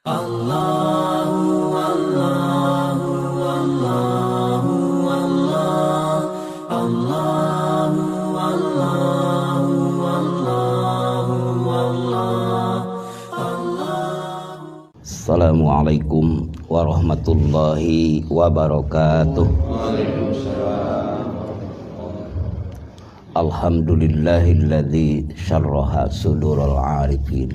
Allahu Allahu Allahu Allah Allahu Allahu Allahu Allah. Assalamualaikum warahmatullahi wabarakatuh. Alhamdulillahilladzi syarraha sudurul arifin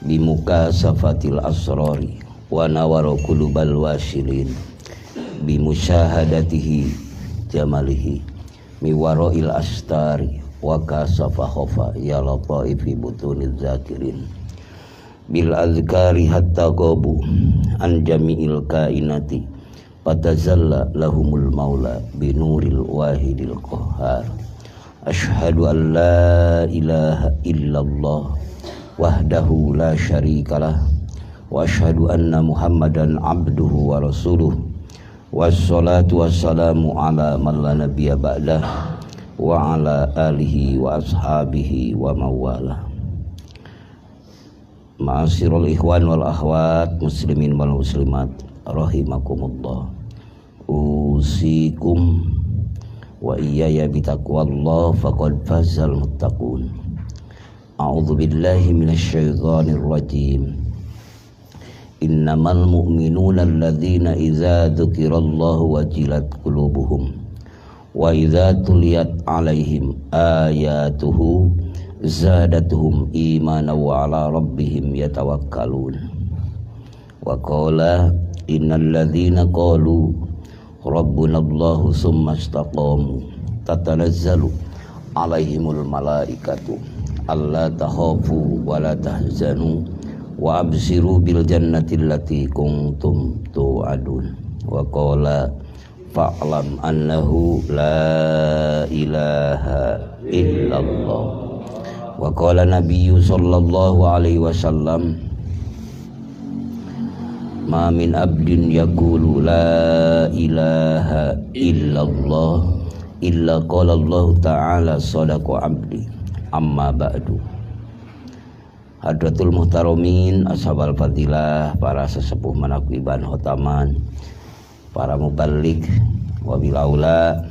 bimukasafatil asrari wa nawara qulubal wasilin bimusyahadatihi jamalihi miwara'il astari wa kasafa khafa ya lataifi butuniz zakirin bil azkari hatta qabu an jami'il kainati patazalla lahumul maula binuril wahidil qahhar. Asyhadu an la ilaha illallah wahdahu la syarikalah wa asyhadu anna muhammadan abduhu wa rasuluh wassalatu wassalamu ala man la nabiyya ba'dah wa ala alihi wa ashabihi wa mawalah. Ma'asyiral ikhwan wal akhwat muslimin wal muslimat rahimakumullah, usikum wa iyaya bitaqwallah faqad fazal muttaqun. A'udzu billahi minasy syaithanir rajim. Innamal mu'minuna alladzina idza dzukirallahu wajilat qulubuhum wa idza tuliyat 'alaihim ayatuhu zadatuhum imanan wa 'ala rabbihim yatawakkalun. Wa qala innal ladzina qalu rabbunallahu tsumma istaqamu tatanazzalu 'alaihimul malaikatu alla takhafu wa la tahzanu wa absiru bil jannati allati kuntum tu'adun. Wa qala fa'lam annahu la ilaha illallah. Wa qala nabiyyu sallallahu alaihi wasallam ma min abdin yaqulu la ilaha illallah illa qala Allah ta'ala sadaqa abdi. Amma ba'du. Hadratul muhtaramin ashabal fadilah, para sesepuh manaqwiban khotaman, para muballigh wabil aula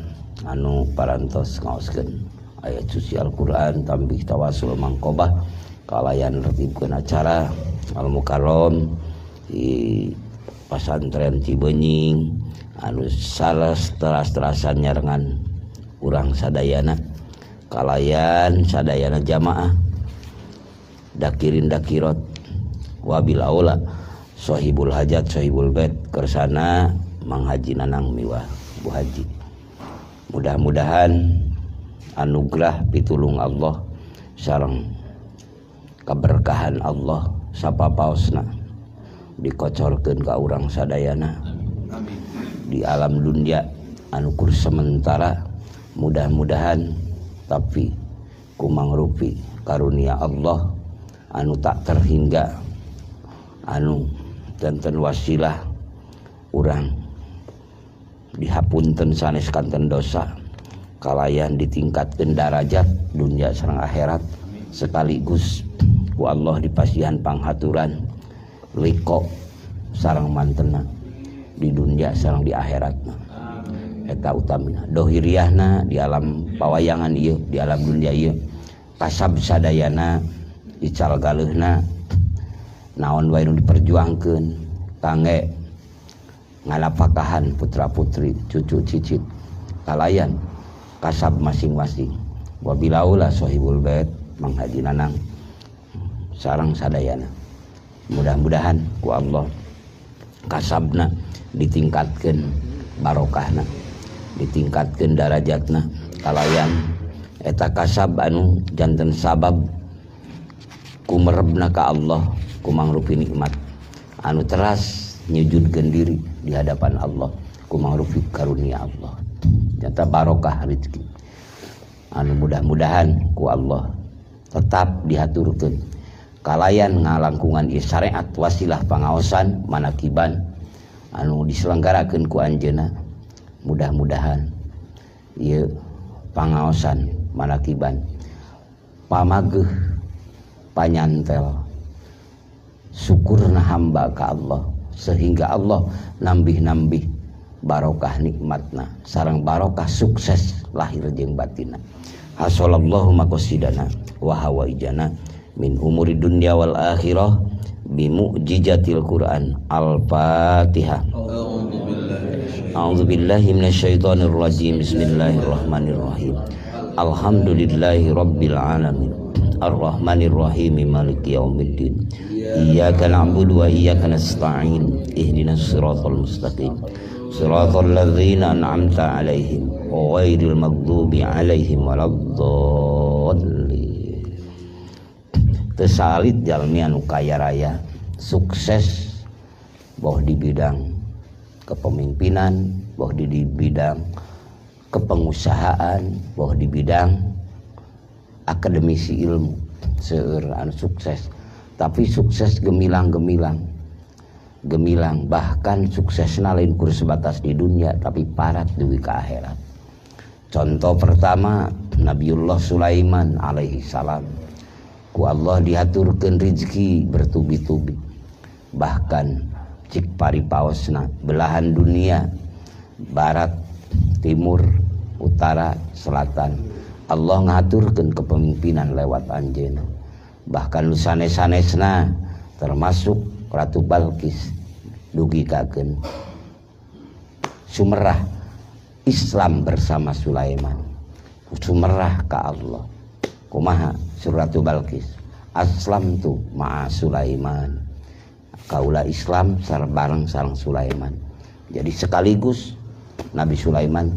anu parantos ngaoskeun ayat suci Al-Qur'an tambih tawasul mangkobah kalayan tertibkeun acara Al Mukarram di Pasantren Cibenying anu salas teras-terasan nyarengan urang sadayana kalayan sadayana jamaah dakirin dakirot wabil aula sahibul hajat sahibul bait kersana manghaji nanang miwah Bu Haji. Mudah-mudahan anugerah pitulung Allah sareng keberkahan Allah sapapaosna dikocorkeun ka urang sadayana di alam dunya anu kur sementara. Mudah-mudahan tapi kumangrupi karunia Allah anu tak terhingga anu tenten wasilah urang dihapunten sanes kanten dosa kalayan ditingkatkeun darajat dunia sareng akhirat sekaligus ku Allah dipasihan panghaturan liko sareng mantena di dunia sareng di akhiratna. Eta utamina dohiriyahna di alam pawayangan ieu di alam dunia ieu kasab sadayana ical galeuhna naon wae nu diperjuangkeun kangge ngalapakahan putra putri cucu cicit kalayan kasab masing-masing. Wabilaula sahibul bait manghaji nanang sareng sadayana. Mudah-mudahan ku Allah kasabna ditingkatkeun barokahna ditingkatkeun darajatna kalayan eta kasab anu janten sabab kumerebna ka Allah kumangrupi nikmat anu teras nyujudkeun diri di hadapan Allah kumangrupi karunia Allah nyata barokah rezeki anu mudah-mudahan ku Allah tetap dihaturkeun kalayan ngalangkungan ieu syariat wasilah pangaosan manakiban anu diselenggarakeun ku anjeunna. Mudah-mudahan ieu pangaosan manakiban pamageuh panyantel syukurna hamba ka Allah sehingga Allah nambih-nambih barokah nikmatna sareng barokah sukses lahir jeung batinna. Hasallallahu maqasidana wa hawaijana min umuri dunya wal akhirah bi mu'jizatil Qur'an. Al-Fatihah. A'udzubillahi minasyaitonir rajim. Bismillahirrahmanirrahim. Alhamdulillahi rabbil alamin. Ar-Rahmanir Rahim Maliki yaumiddin. Iyyaka na'budu wa iyyaka nasta'in. Ihdinas siratal mustaqim. Siratal ladzina an'amta 'alaihim ghairil maghdubi 'alaihim waladdallin. Tesalit jalmi anu kaya raya, sukses boh di bidang kepemimpinan, boh di bidang kepengusahaan, boh di bidang akademisi ilmu, seueur anu sukses. Tapi sukses gemilang, bahkan suksesna lain kur sebatas di dunia tapi parat duwi ka akhirat. Contoh pertama Nabiullah Sulaiman alaihi salam, ku Allah diaturkeun rezeki bertubi-tubi, bahkan cik paripaosna belahan dunia barat, timur, utara, selatan Allah ngaturkeun kepemimpinan lewat anjeunna. Bahkan sanes-sanesna termasuk Ratu Balkis dugikakeun sumerah Islam bersama Sulaiman, sumerah ka Allah. Kumaha Suratu Balkis, aslamtu ma'a Sulaiman, kaula Islam bareng sareng Sulaiman. Jadi sekaligus Nabi Sulaiman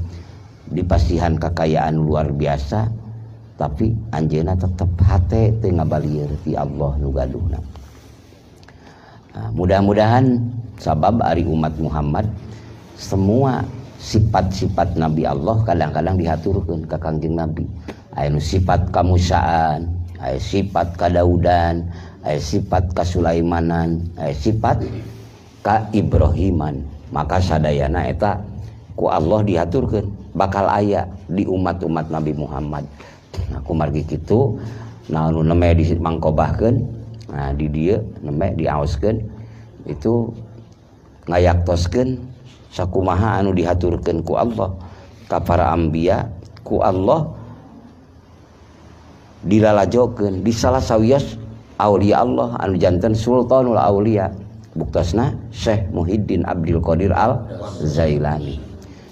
dipasihan kekayaan luar biasa, tapi anjeuna tetep hate teu ngabalieur ti Allah nu gaduhna. Nah, mudah-mudahan sabab ari umat Muhammad semua sifat-sifat Nabi Allah kadang-kadang dihaturkeun ka Kangjeng Nabi. Aya sifat kamusaan, aya sifat kadaudan, aya sifat kasulaimanan, aya sifat ka Ibrahiman. Maka sadayana eta ku Allah dihaturkeun bakal aya di umat-umat Nabi Muhammad. Nah, kumargi kitu nah anu neme dimangkobahkeun, nah di dieu neme diaoskeun itu ngayaktoskeun sakumaha anu dihaturkeun ku Allah ka para anbiya, ku Allah dilalajokeun di salah sawias aulia Allah anu janten Sultanul Aulia, buktasna Syekh Muhyiddin Abdul Qadir Al-Zailani.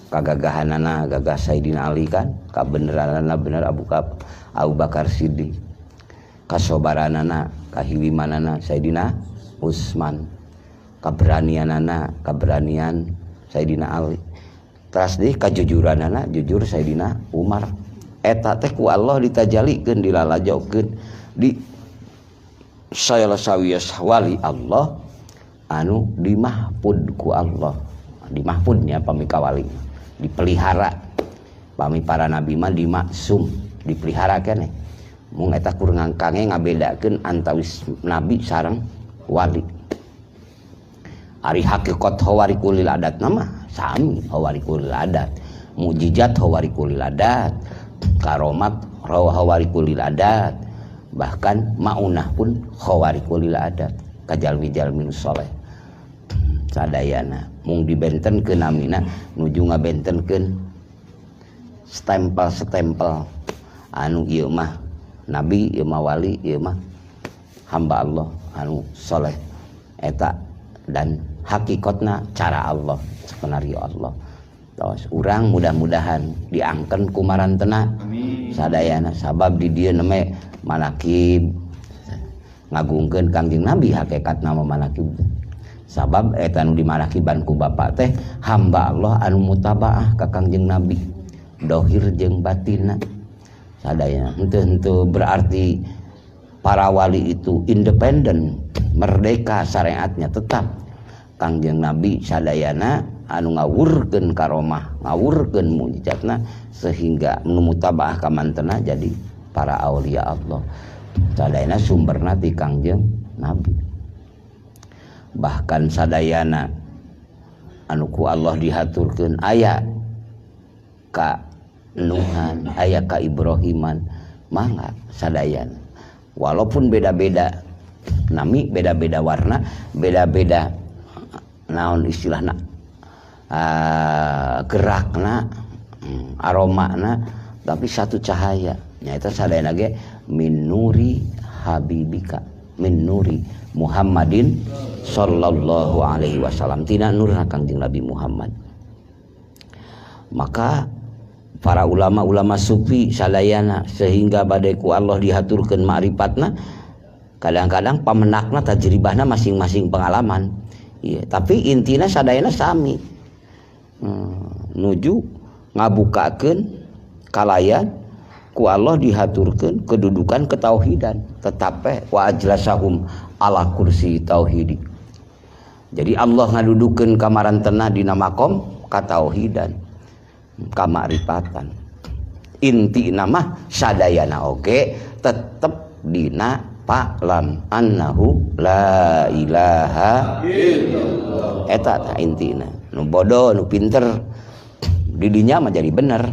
Kagagahanana gagah Sayyidina Ali kan, kabeneranana bener Abu Bakar Siddiq, kasobaranana kahiwimanana Sayyidina Utsman, kaberanianana kaberanian Sayyidina Ali, teras deui kajujuranana jujur Sayyidina Umar. Eta teh ku Allah ditajalikeun dilalajokeun di salah sawias wali Allah anu dimahpud ku Allah. Dimahpudnya pamika wali dipelihara, pami para nabi mah dimaksum dipelihara keneh. Mung eta kur ngangkange ngabedakeun antawis nabi sareng wali. Ari hakikat hawarikulil adat nama sami hawarikulil adat, mukjizat hawarikulil adat, karomat hawarikulil adat, bahkan maunah pun hawarikulil adat kajalmi-jalmi soleh. Sadayana mung dibentenkeun namina nuju ngabentenkeun stempel-stempel anu ieu mah nabi, ieu mah wali, ieu mah hamba Allah anu soleh eta, dan hakikatna cara Allah skenario Allah. Tos urang mudah-mudahan diangken kumarantena sadayana sabab di dieu neme manakib ngagungkeun Kangjeng Nabi hakikat nama manakib. Sabab eta anu dimanakiban ku bapa teh hamba Allah anu mutabaah ka Kangjeng Nabi dohir jeung batinna. Sadayana henteu berarti para wali itu independen, merdeka syariatnya, tetap Kangjeng Nabi sadayana anu ngawurkeun karomah, ngawurkeun mukjizatna sehingga nu mutabaah ka mantena jadi para aulia Allah. Sadayana sumberna ti Kangjeng Nabi. Bahkan sadayana anu ku Allah dihaturkeun aya ka Nuhan, aya ka Ibrahiman, mangga sadayana walaupun beda-beda nami beda-beda warna, beda-beda naon istilahna gerakna, aromana, tapi satu cahaya. Nyaeta sadayana ge min nuri habibika, min nuri Muhammadin sallallahu alaihi wasallam, tina nur Kangjeng Nabi Muhammad. Maka para ulama-ulama sufi sadayana sehingga bade ku Allah dihaturkeun ma'rifatna, kadang-kadang pamenakna tajribahna masing-masing pengalaman. Iya, tapi intina sadayana sami. Nuju ngabukakeun kalayan ku Allah dihaturkeun kedudukan ketauhidan, tetapi wa ajlasahum ala kursi tauhidi. Jadi Allah ngadudukeun kamarantena dina makom katauhidan, kamaripatan. Inti nama sadayana oge tetep dina fa'lam annahu la ilaha illallah. Eta intina. Nu bodoh, nu pinter didinya mah jadi bener.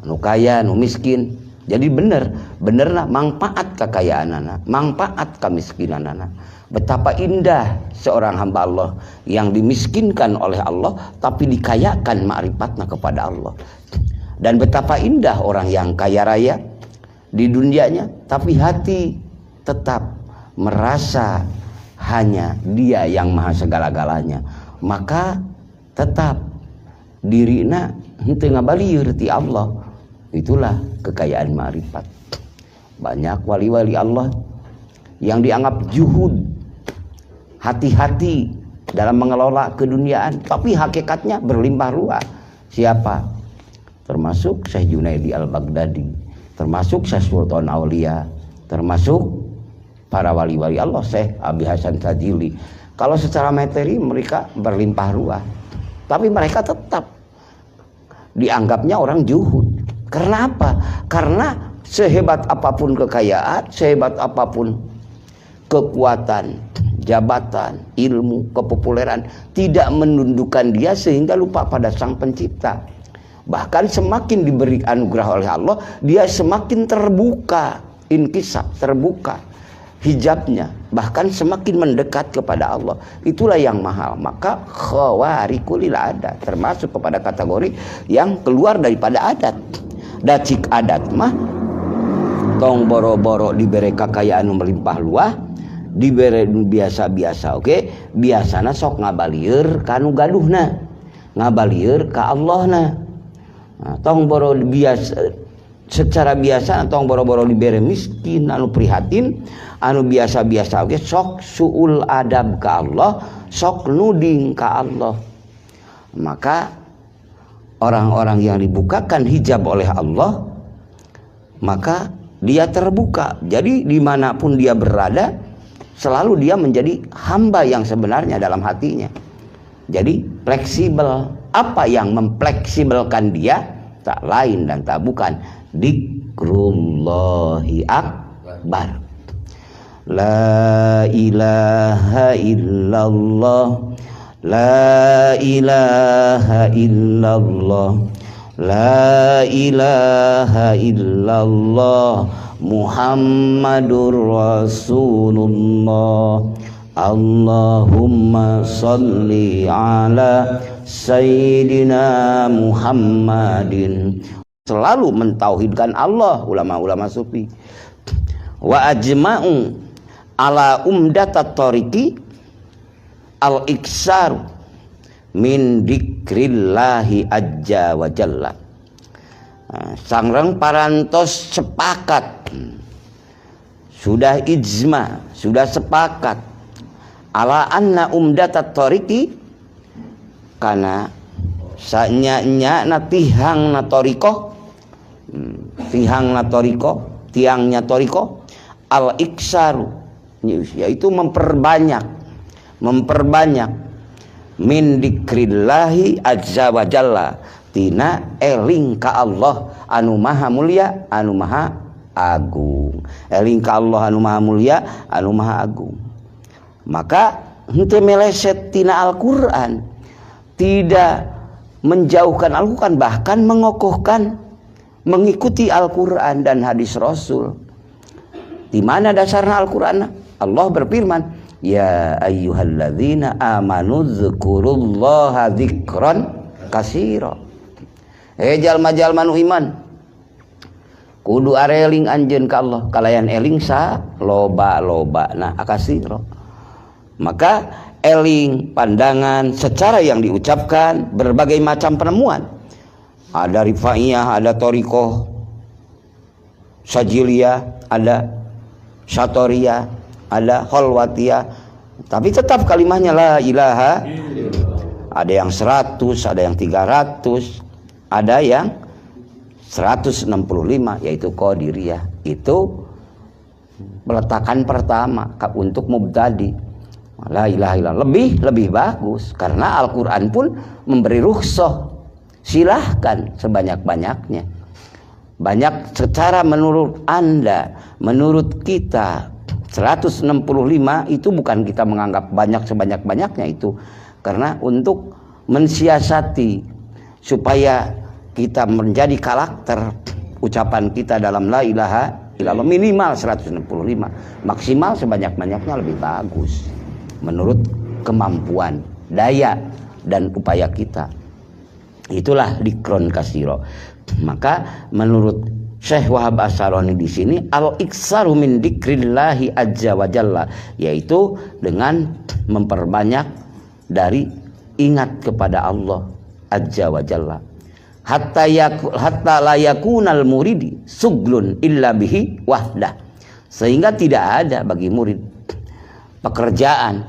Nu kaya, nu miskin jadi bener. Benerna manfaat kekayaanana, manfaat kemiskinanan. Betapa indah seorang hamba Allah yang dimiskinkan oleh Allah tapi dikayakan ma'rifatna kepada Allah. Dan betapa indah orang yang kaya raya di dunianya tapi hati tetap merasa hanya dia yang maha segala-galanya. Maka tetap dirina henteu ngabalieur ti Allah. Itulah kekayaan ma'rifat. Banyak wali-wali Allah yang dianggap juhud, hati-hati dalam mengelola keduniaan, tapi hakikatnya berlimpah ruah. Siapa? Termasuk Syekh Junaidi Al-Baghdadi, termasuk Syekh Sultan Aulia, termasuk para wali-wali Allah, Syekh Abi Hasan Sajili. Kalau secara materi mereka berlimpah ruah, tapi mereka tetap dianggapnya orang juhud. Karena apa? Karena sehebat apapun kekayaan, sehebat apapun kekuatan, jabatan, ilmu, kepopuleran tidak menundukkan dia sehingga lupa pada Sang Pencipta. Bahkan semakin diberi anugerah oleh Allah, dia semakin terbuka, inkisab, terbuka hijabnya, bahkan semakin mendekat kepada Allah. Itulah yang mahal. Maka khawarikul adat termasuk kepada kategori yang keluar daripada adat. Dacik adat mah tong boro-boro dibere kakayaan melimpah luah, dibere biasa-biasa, oke? Biasana sok ngabalieur ka anu gaduhna, ngabalieur ka Allahna. Nah, tong boro biasa secara biasa tong boro-boro dibere miskin anu prihatin, anu biasa-biasa oke, sok suul adab ka Allah, sok nuding ka Allah. Maka orang-orang yang dibukakan hijab oleh Allah, maka dia terbuka. Jadi dimanapun dia berada, selalu dia menjadi hamba yang sebenarnya dalam hatinya. Jadi fleksibel. Apa yang memfleksibelkan dia? Tak lain dan tak bukan dzikrullahi akbar. La ilaha illallah, la ilaha illallah, la ilaha illallah, Muhammadur Rasulullah. Allahumma salli ala Sayyidina Muhammadin. Selalu mentauhidkan Allah ulama-ulama sufi. Wa ajma'u ala umdatat tariqi al-iksar min dzikrillahi azza wa jalla. Sangreng parantos sepakat, sudah ijma, sudah sepakat ala anna umdatat tariqi, kana sanya-nya na tihang na toriko, tihang na toriko, tiangnya toriko, al iksaru, yaitu memperbanyak min dzikrillahi azza wa jalla, tina eling ka Allah anu maha mulia, anu maha agung. Eling ka Allah anu maha mulia, anu maha agung. Maka henteu meleset tina Al-Qur'an, tidak menjauhkan Al-Qur'an, bahkan mengokohkan mengikuti Al-Qur'an dan hadis Rasul. Di mana dasarna Al-Qur'an? Allah berfirman, ya ayyuhalladzina amanu dzkurullaha dzikran katsira. Jalma-jalma nu iman, kudu areling anjeun ka Allah, kalayan eling sa loba-loba na katsira. Maka eling pandangan secara yang diucapkan berbagai macam penemuan. Ada rifaiyah, ada thariqah sajiliyah, ada syatoriyah, ada khalwatiyah, tapi tetap kalimahnya la ilaha. Ada yang 100, ada yang 300, ada yang 165, yaitu qadiriyah. Itu peletakan pertama untuk mubtadi. La ilaha illallah lebih bagus karena Al-Qur'an pun memberi rukhsah. Silahkan sebanyak-banyaknya. Banyak secara menurut Anda, menurut kita 165 itu bukan kita menganggap banyak sebanyak-banyaknya itu, karena untuk mensiasati supaya kita menjadi karakter ucapan kita dalam la ilaha illallah minimal 165, maksimal sebanyak-banyaknya lebih bagus menurut kemampuan, daya dan upaya kita. Itulah dzikron katsira. Maka menurut Syekh Wahab Asy-Syarani di sini al-iktsaru min dzikrillahi azza wa jalla, yaitu dengan memperbanyak dari ingat kepada Allah azza wa jalla. Hatta la yakunal muridi suglun illa bihi wahdah. Sehingga tidak ada bagi murid pekerjaan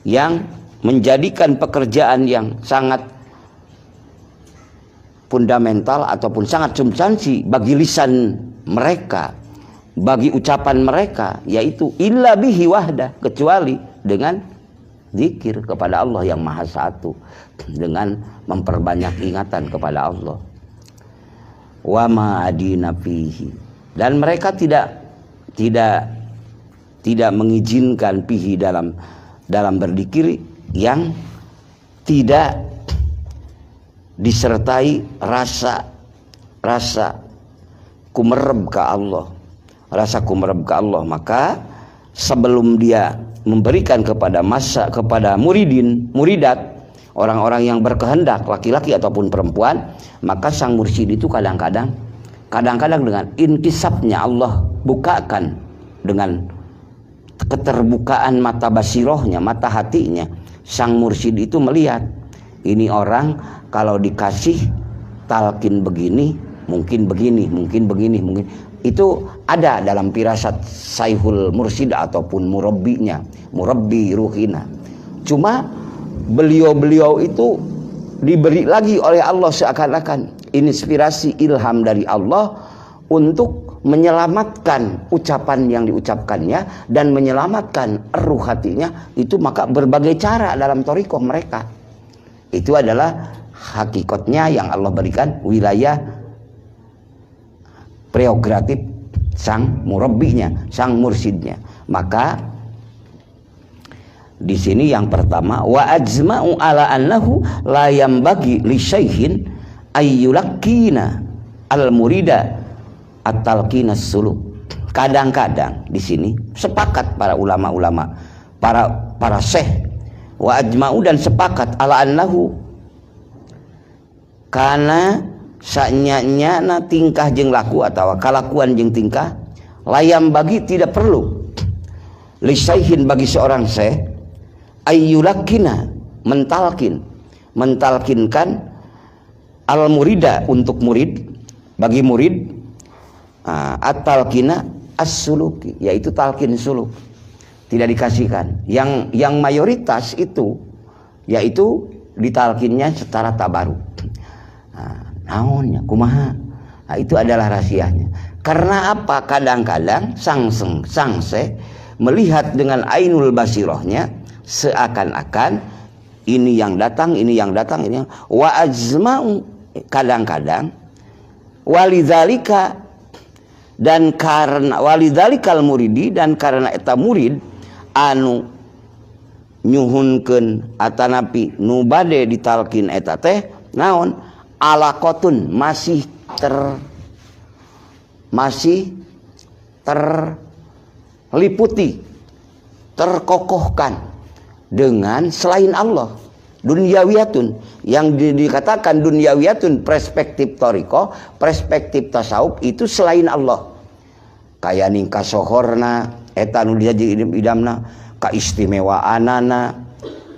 yang menjadikan pekerjaan yang sangat fundamental ataupun sangat substansi bagi lisan mereka, bagi ucapan mereka, yaitu illa bihi wahdah, kecuali dengan zikir kepada Allah yang Maha Satu, dengan memperbanyak ingatan kepada Allah. Wa ma adina fihi, dan mereka tidak mengizinkan fihi dalam berzikir yang tidak disertai rasa kumereb ke Allah, maka sebelum dia memberikan kepada muridat, orang-orang yang berkehendak, laki-laki ataupun perempuan, maka sang mursyid itu kadang-kadang dengan intisabnya Allah bukakan, dengan keterbukaan mata basirohnya, mata hatinya, sang mursyid itu melihat ini orang kalau dikasih talqin begini, mungkin begini. Itu ada dalam firasat Saihul Mursyid ataupun murabbi ruhina. Cuma beliau itu diberi lagi oleh Allah seakan-akan inspirasi ilham dari Allah untuk menyelamatkan ucapan yang diucapkannya dan menyelamatkan ruh hatinya. Itu maka berbagai cara dalam thariqah mereka. Itu adalah hakikatnya yang Allah berikan wilayah prerogatif sang murabbinya, sang mursyidnya. Maka di sini yang pertama, wa ajma'u ala annahu la yambagi li syaihin ayyulakkina al murida at-talqin as-suluk. Kadang-kadang di sini sepakat para ulama-ulama, para syekh, wa ajma'u, dan sepakat ala annahu, karena sanyanya na tingkah jeung laku atau kalakuan jeung tingkah layam bagi tidak perlu lisaihin bagi seorang syekh ayyulakina mentalkinkan al murida untuk murid, bagi murid at-talqina as-suluki, yaitu talqin suluk, tidak dikasihkan. Yang mayoritas itu yaitu ditalkinnya secara tabaruk. Naonnya kumaha? Nah, itu adalah rahasianya. Karena apa? Kadang-kadang sang syekh melihat dengan ainul basirohnya seakan-akan ini yang datang, ini wa ajma'u, kadang-kadang walidzalika, dan karena walidzalikal muridi, dan karena eta murid anu nyuhunkeun atanapi nu bade ditalkin eta teh naon alaqatun, masih liputi, terkokohkan dengan selain Allah. Dunyawiyatun, yang dikatakan dunyawiyatun perspektif toriko, perspektif tasawuf itu selain Allah. Kayak ningka sohorna, eta nu jadi idamna, kaistimewaanana,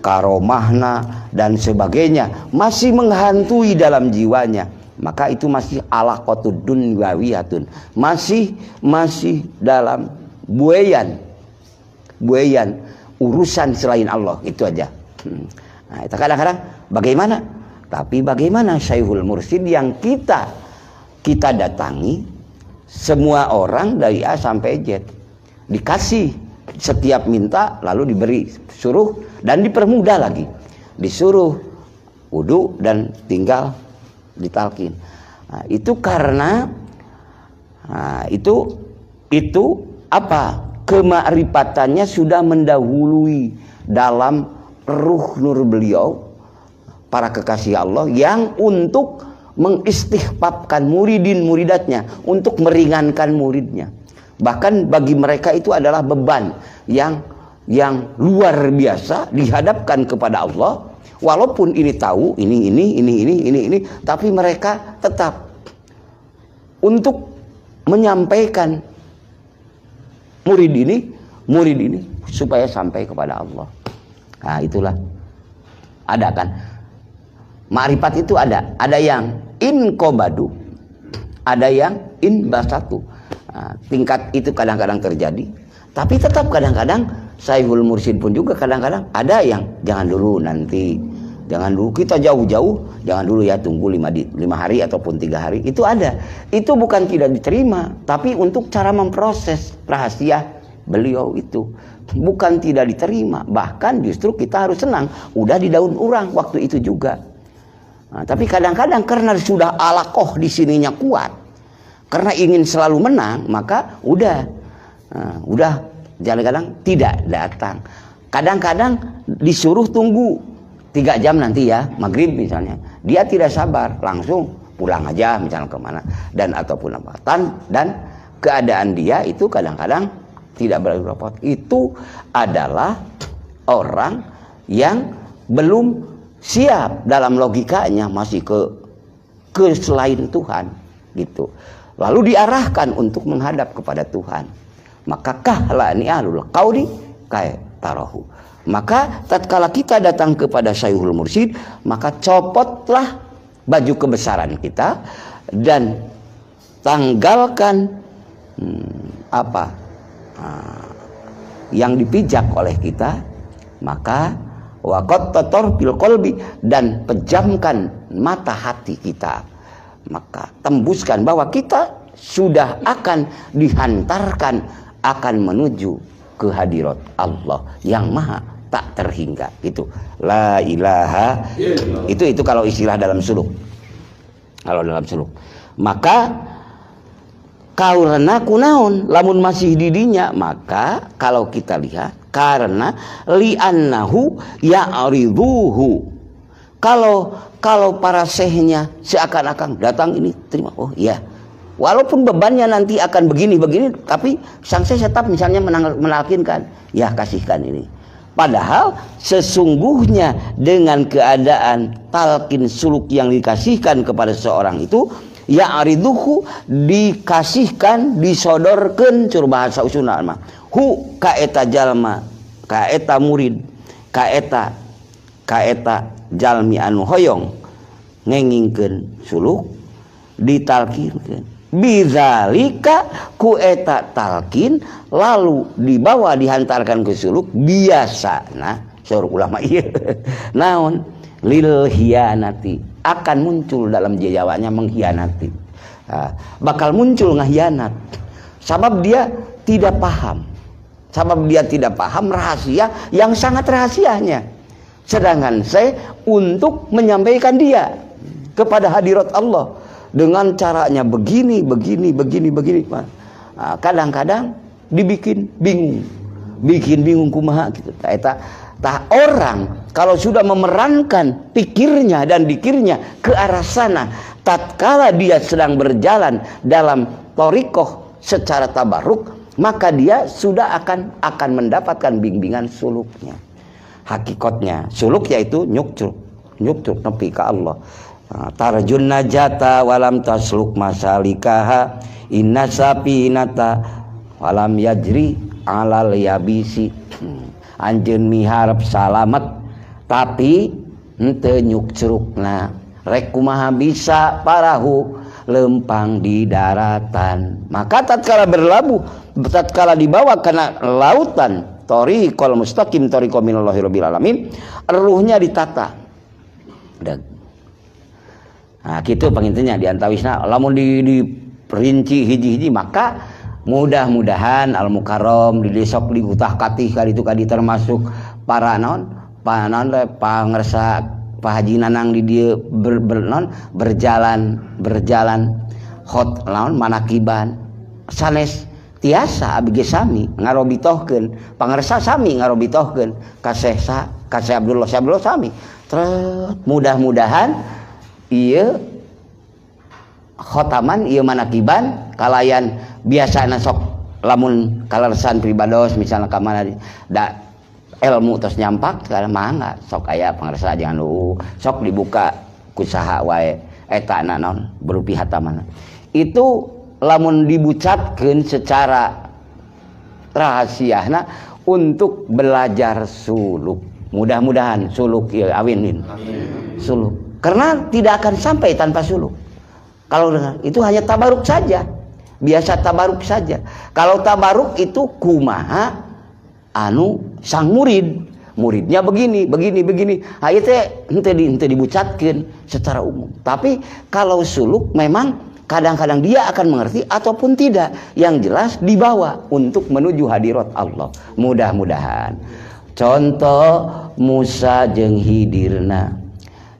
karomahna dan sebagainya masih menghantui dalam jiwanya, maka itu masih alaqatud dunyawiyatun, masih dalam buayan urusan selain Allah, itu aja. Nah, itu kadang-kadang bagaimana? Tapi bagaimana Syekhul Mursyid yang kita datangi, semua orang dari A sampai Z dikasih, setiap minta lalu diberi, suruh dan dipermudah lagi, disuruh wudu dan tinggal ditalkin. Nah, itu karena itu apa? Kemakrifatannya sudah mendahului dalam ruh nur beliau, para kekasih Allah yang untuk mengistihbabkan muridin muridatnya, untuk meringankan muridnya. Bahkan bagi mereka itu adalah beban yang luar biasa dihadapkan kepada Allah. Walaupun ini tahu ini, tapi mereka tetap untuk menyampaikan murid ini supaya sampai kepada Allah. Nah, itulah ada kan makrifat itu ada yang inqobadu, ada yang inbasatu. Nah, tingkat itu kadang-kadang terjadi, tapi tetap kadang-kadang Syekhul Mursyid pun juga kadang-kadang ada yang jangan dulu, nanti jangan dulu, kita jauh-jauh, jangan dulu ya, tunggu 5 hari ataupun 3 hari. Itu ada, itu bukan tidak diterima, tapi untuk cara memproses rahasia beliau itu bukan tidak diterima, bahkan justru kita harus senang, udah di daun urang waktu itu juga. Nah, tapi kadang-kadang karena sudah alaqoh di sininya kuat, karena ingin selalu menang, maka udah kadang-kadang tidak datang. Kadang-kadang disuruh tunggu 3 jam nanti ya, maghrib misalnya, dia tidak sabar, langsung pulang aja misalnya kemana, dan ataupun apa, dan keadaan dia itu kadang-kadang tidak berapa. Itu adalah orang yang belum siap dalam logikanya, masih ke selain Tuhan gitu. Lalu diarahkan untuk menghadap kepada Tuhan. Maka kahlani ahlul qauli kae tarahu. Maka tatkala kita datang kepada Syekhul Mursyid, maka copotlah baju kebesaran kita dan tanggalkan yang dipijak oleh kita, maka waqat tator bil qalbi, dan pejamkan mata hati kita, maka tembuskan bahwa kita sudah akan dihantarkan, akan menuju ke hadirat Allah yang maha tak terhingga. Itu la ilaha, itu kalau istilah dalam suluk. Kalau dalam suluk, maka karena kunaon lamun masih didinya, maka kalau kita lihat karena li'annahu ya'riduhu, kalau para syekhnya seakan-akan datang ini terima, oh iya, walaupun bebannya nanti akan begini, tapi sang syekh tetap misalnya menalkinkan, ya kasihkan ini. Padahal sesungguhnya dengan keadaan talqin suluk yang dikasihkan kepada seorang itu, ya'riduhu, dikasihkan, disodorkan, cur bahasa usuna mah, hu kaeta jalma, kaeta murid, kaeta jalmi anu hoyong ngengingkeun suluk, ditalkinkeun bidzalika ku eta talkin, lalu dibawa dihantarkan ke suluk, biasana saur ulama ieu naon lil hiyanati, akan muncul dalam jawabnya mengkhianati. Bakal muncul ngehianat, sebab dia tidak paham rahasia yang sangat rahasianya, sedangkan saya untuk menyampaikan dia kepada hadirat Allah dengan caranya begini. Kadang-kadang dibikin bingung kumaha gitu. Tah orang kalau sudah memerankan pikirnya dan dikirnya ke arah sana, tatkala dia sedang berjalan dalam thariqah secara tabarruk, maka dia sudah akan mendapatkan bimbingan suluknya. Hakikatnya suluk yaitu nyukcuk nepi ka Allah. Tarjun najata walam tasluk masalikaha inna sapinata walam yajri alal yabisi. Anjeun miharep salamet tapi henteu nyukcurukna rek kumaha bisa parahu lempang di daratan. Maka tatkala berlabuh, tatkala dibawa kana lautan, thoriqal mustaqim thoriqal minallahi rabbil alamin, ruhnya ditata. Dan nah kitu pangintennya diantawisna lamun diperinci hiji-hiji, maka mudah-mudahan al mukarram di desok di utah katih kali itu kadi termasuk para naon pangersa Pak Haji Nanang di dia berjalan hot lawan manakiban sanes tiasa abdi sami ngarobitohkeun pangersa sami ngarobitohkeun ka Syekh Abdullah sami. Terus mudah-mudahan ieu khotaman ieu manakiban kalayan biasana sok lamun kalersan pribados misalnya ka mana da ilmu terus nyampak sekarang mah sok aya pangersa jangan lu sok dibuka kusaha wae eta naon berupi hataman itu lamun dibucatkeun secara rahasiana untuk belajar suluk. Mudah-mudahan suluk ya awinin suluk karena tidak akan sampai tanpa suluk. Kalau dengan itu hanya tabaruk saja, biasa tabaruk saja. Kalau tabaruk itu kumaha sang muridnya begini. Ieu teh henteu dibucatkeun secara umum. Tapi kalau suluk memang kadang-kadang dia akan mengerti ataupun tidak. Yang jelas dibawa untuk menuju hadirat Allah. Mudah-mudahan. Contoh Musa jeung Hidirna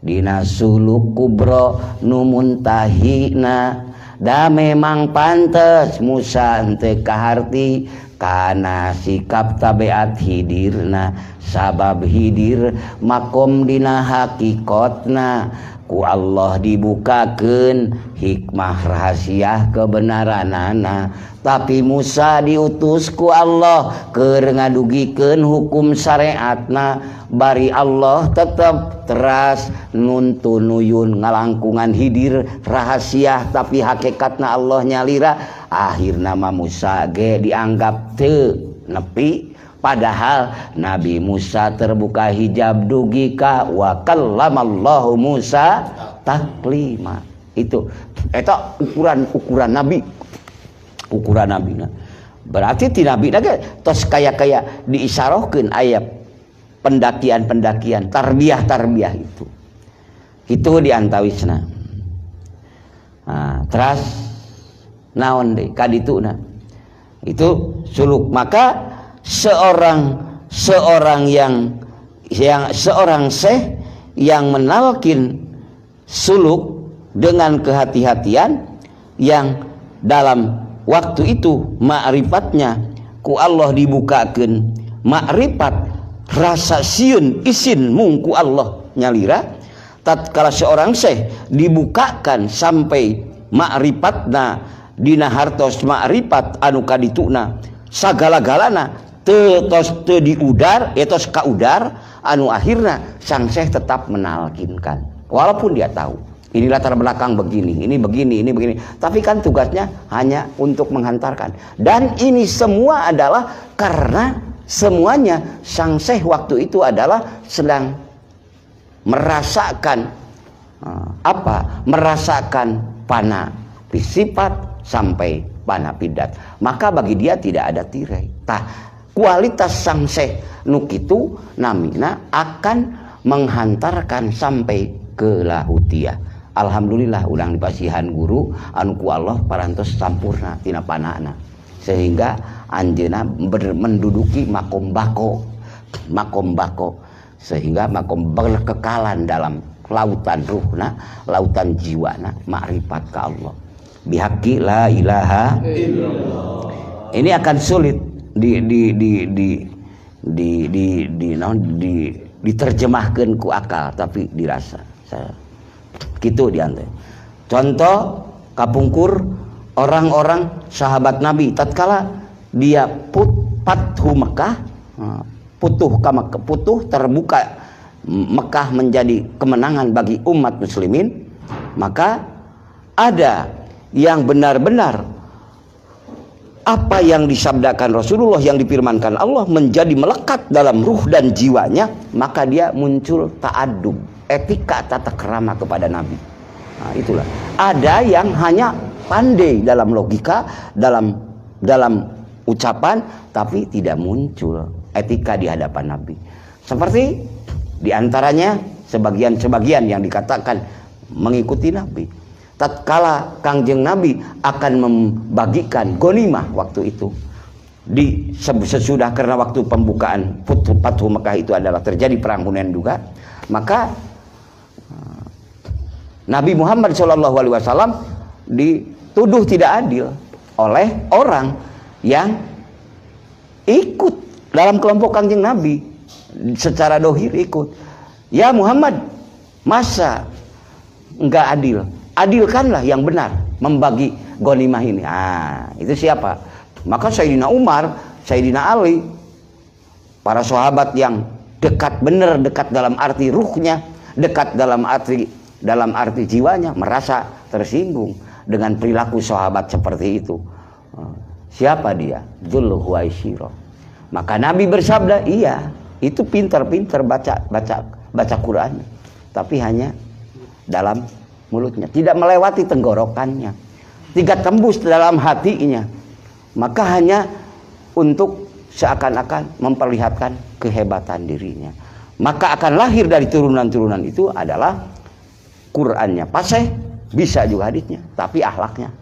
dina suluk kubro nu muntahina da memang pantes Musa henteu kaharti kana sikap tabiat Hidirna sabab Hidir makom dina hakikatna ku Allah dibukakeun hikmah rahasia kebenaranana tapi Musa diutus ku Allah keur ngadugikeun hukum syariatna bari Allah tetep teras nuntunuyun ngalangkungan Hidir rahasia tapi hakikatna Allah nyalira akhirna mah Musa ge dianggap teu nepi. Padahal Nabi Musa terbuka hijab dugi ka wa kallamallahu Musa taklima. Itu eta ukuran Nabi. Ukuran Nabi. Berarti ti Nabi ge tos kaya diisarohkeun aya pendakian tarbiyah itu. Itu diantawisna. Nah, terus naon deui kadituna. Itu suluk. Maka seorang syekh yang menalkin suluk dengan kehati-hatian yang dalam waktu itu ma'rifatnya ku Allah dibukakeun ma'rifat rasa sieun isin mung ku Allah nyalira tatkala seorang syekh dibukakan sampai ma'rifatna dina hartos ma'rifat anu kadituna sagala-galana tos diudar etos kaudar anu akhirna sang syekh tetap menalkinkan walaupun dia tahu ini latar belakang begini ini begini tapi kan tugasnya hanya untuk menghantarkan dan ini semua adalah karena semuanya sang syekh waktu itu adalah sedang merasakan merasakan pana sifat sampai pana pidat maka bagi dia tidak ada tirai kualitas sang syekh nu kitu namina akan menghantarkan sampai ke lahutiah. Alhamdulillah ulang dipasihan guru anu ku Allah parantos sampurna tina panana sehingga anjeunna menduduki makom bako sehingga makom berkekalan dalam lautan ruhna lautan jiwana ma'rifat ka Allah bihaqi la ilaha illallah. Ini akan sulit diterjemahkan ku akal tapi dirasa gitu diantar. Contoh kapungkur orang-orang sahabat Nabi tatkala dia Fathu Mekah, putuh terbuka Mekah menjadi kemenangan bagi umat muslimin, maka ada yang benar-benar apa yang disabdakan Rasulullah, yang difirmankan Allah menjadi melekat dalam ruh dan jiwanya, maka dia muncul ta'adub, etika tata kerama kepada Nabi. Nah, itulah. Ada yang hanya pandai dalam logika, dalam ucapan, tapi tidak muncul etika di hadapan Nabi. Seperti diantaranya sebagian yang dikatakan mengikuti Nabi. Tatkala Kangjeng Nabi akan membagikan ghanimah waktu itu, sesudah, karena waktu pembukaan Fathu Mekah itu adalah terjadi perang Hunain juga, maka Nabi Muhammad SAW dituduh tidak adil oleh orang yang ikut dalam kelompok Kangjeng Nabi, secara dohir ikut. Ya Muhammad, masa enggak adil? Adilkanlah yang benar membagi ghanimah ini. Itu siapa? Maka Sayyidina Umar, Sayyidina Ali, para sahabat yang dekat, benar dekat dalam arti ruhnya, dekat dalam arti jiwanya, merasa tersinggung dengan perilaku sahabat seperti itu. Siapa dia? Dzul Huwaisirah. Maka Nabi bersabda, iya, itu pintar-pintar baca Quran, tapi hanya dalam mulutnya, tidak melewati tenggorokannya, tidak tembus dalam hatinya, maka hanya untuk seakan-akan memperlihatkan kehebatan dirinya. Maka akan lahir dari turunan-turunan itu adalah Qur'annya fasih, bisa juga haditsnya, tapi akhlaknya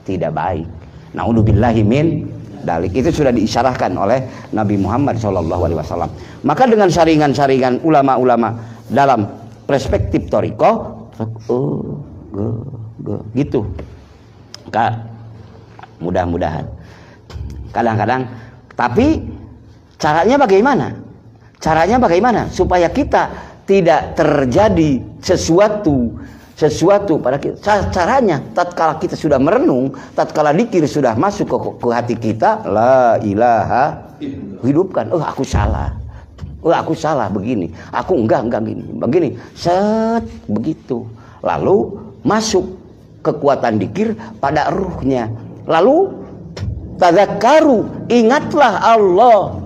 tidak baik. Naudzubillahi min dalik. Itu sudah diisyarahkan oleh Nabi Muhammad SAW. Maka dengan saringan-saringan ulama-ulama dalam perspektif thariqah, gitu, Kak, mudah-mudahan. Kadang-kadang, tapi caranya bagaimana? Caranya bagaimana supaya kita tidak terjadi sesuatu pada kita? Caranya, tatkala kita sudah merenung, tatkala dzikir sudah masuk ke hati kita, la ilaha, hidupkan. Aku salah. Aku salah begini, aku enggak begini, set, begitu. Lalu masuk kekuatan dzikir pada ruhnya. Lalu tadzakkaru, ingatlah Allah.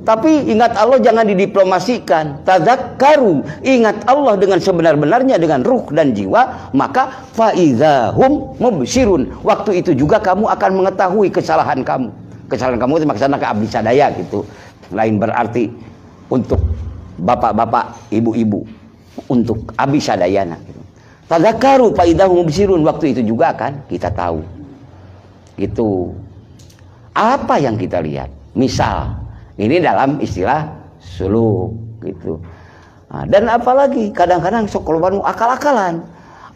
Tapi ingat Allah jangan didiplomasikan. Tadzakkaru, ingat Allah dengan sebenar-benarnya, dengan ruh dan jiwa, maka faizahum mubsirun. Waktu itu juga kamu akan mengetahui kesalahan kamu. Kesalahan kamu itu maksudnya ke abdi sadaya gitu. Lain berarti untuk bapak-bapak, ibu-ibu, untuk abdi sadayana. Tadzakkaru faizahum mubsirun, waktu itu juga akan kita tahu. Gitu. Apa yang kita lihat? Misal, ini dalam istilah suluk gitu. Dan apalagi kadang-kadang sekolahmu akal-akalan.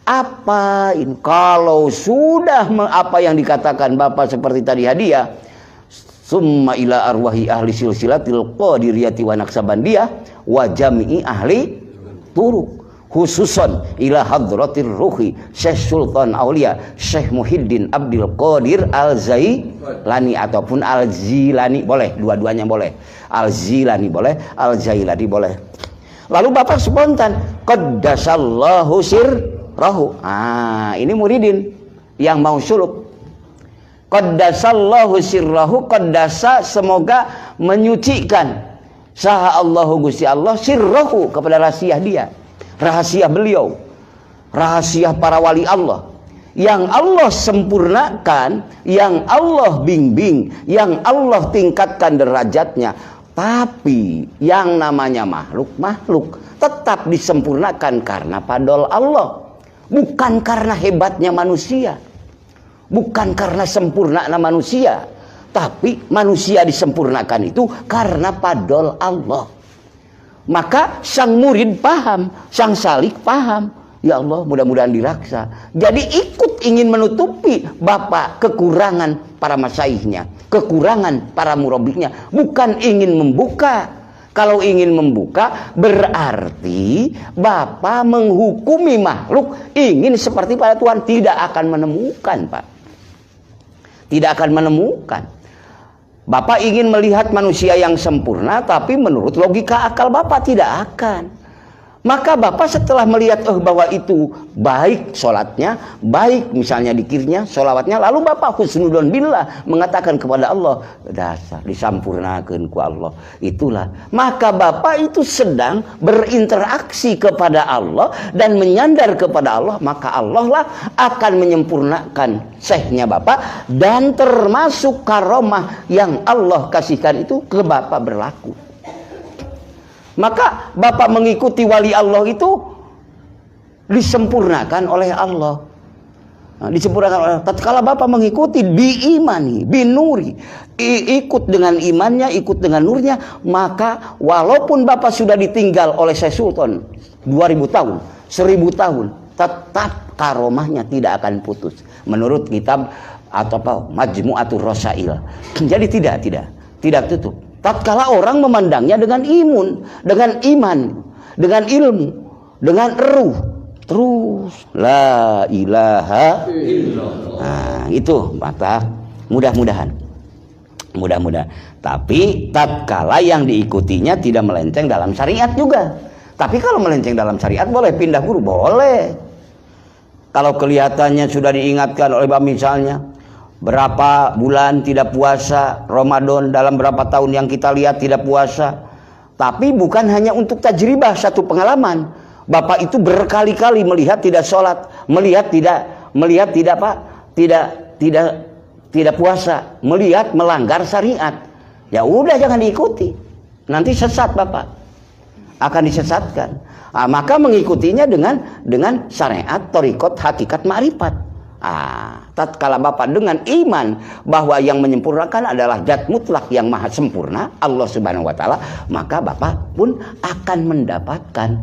Apain kalau sudah apa yang dikatakan Bapak seperti tadi hadiah, summa ila arwahi ahli silsilatil qadiriyati wa naqsabandiyah wa jami'i ahli turuk, khususan ila hadratir ruhi Syekh Sultan Aulia Syekh Muhyiddin Abdul Qadir Al-Zailani ataupun Al-Zilani, boleh, dua-duanya boleh. Al-Zilani boleh, Al-Zailani boleh. Lalu Bapak spontan, qaddasallahu sirrahu. Ini muridin yang mau suluk. Qaddasallahu sirrahu, qaddasa semoga menyucikan. Saha Allahu Gusti Allah sirrahu, kepada rahasia dia. Rahasia beliau, rahasia para wali Allah, yang Allah sempurnakan, yang Allah bimbing, yang Allah tingkatkan derajatnya. Tapi yang namanya makhluk tetap disempurnakan karena padol Allah, bukan karena hebatnya manusia, bukan karena sempurnanya manusia, tapi manusia disempurnakan itu karena padol Allah. Maka sang murid paham, sang salik paham, ya Allah mudah-mudahan diraksa. Jadi ikut ingin menutupi Bapak kekurangan para masyaihnya, kekurangan para murabinya, bukan ingin membuka. Kalau ingin membuka berarti Bapak menghukumi makhluk ingin seperti pada Tuhan, tidak akan menemukan, Pak. Tidak akan menemukan. Bapak ingin melihat manusia yang sempurna, tapi menurut logika akal Bapak tidak akan. Maka Bapak setelah melihat bahwa itu baik sholatnya, baik misalnya dikirnya, sholawatnya, lalu Bapak husnudzon billah, mengatakan kepada Allah, dasar disampurnakeun ku Allah. Itulah, maka Bapak itu sedang berinteraksi kepada Allah dan menyandar kepada Allah, maka Allah lah akan menyempurnakan syekhnya Bapak, dan termasuk karomah yang Allah kasihkan itu ke Bapak berlaku. Maka Bapak mengikuti wali Allah itu disempurnakan oleh Allah. Nah, disempurnakan oleh Allah. Tatkala Bapak mengikuti biimani, binuri, ikut dengan imannya, ikut dengan nurnya, maka walaupun Bapak sudah ditinggal oleh Syekh Sultan 2000 tahun, 1000 tahun, tetap karomahnya tidak akan putus. Menurut kitab atau apa Majmu'atur Rasail. Jadi tidak tutup. Tatkala orang memandangnya dengan dengan iman, dengan ilmu, dengan ruh, terus la ilaha illallah. Nah, itu maka mudah-mudahan. Tapi tatkala yang diikutinya tidak melenceng dalam syariat juga. Tapi kalau melenceng dalam syariat boleh pindah guru, boleh. Kalau kelihatannya sudah diingatkan oleh misalnya berapa bulan tidak puasa Ramadan, dalam berapa tahun yang kita lihat tidak puasa, tapi bukan hanya untuk tajribah, satu pengalaman. Bapak itu berkali-kali melihat tidak sholat, melihat tidak puasa, melihat melanggar syariat. Ya udah, jangan diikuti, nanti sesat Bapak, akan disesatkan. Nah, maka mengikutinya dengan syariat, thariqat, hakikat, ma'rifat. Tatkala Bapak dengan iman bahwa yang menyempurnakan adalah zat mutlak yang maha sempurna, Allah Subhanahu wa taala, maka Bapak pun akan mendapatkan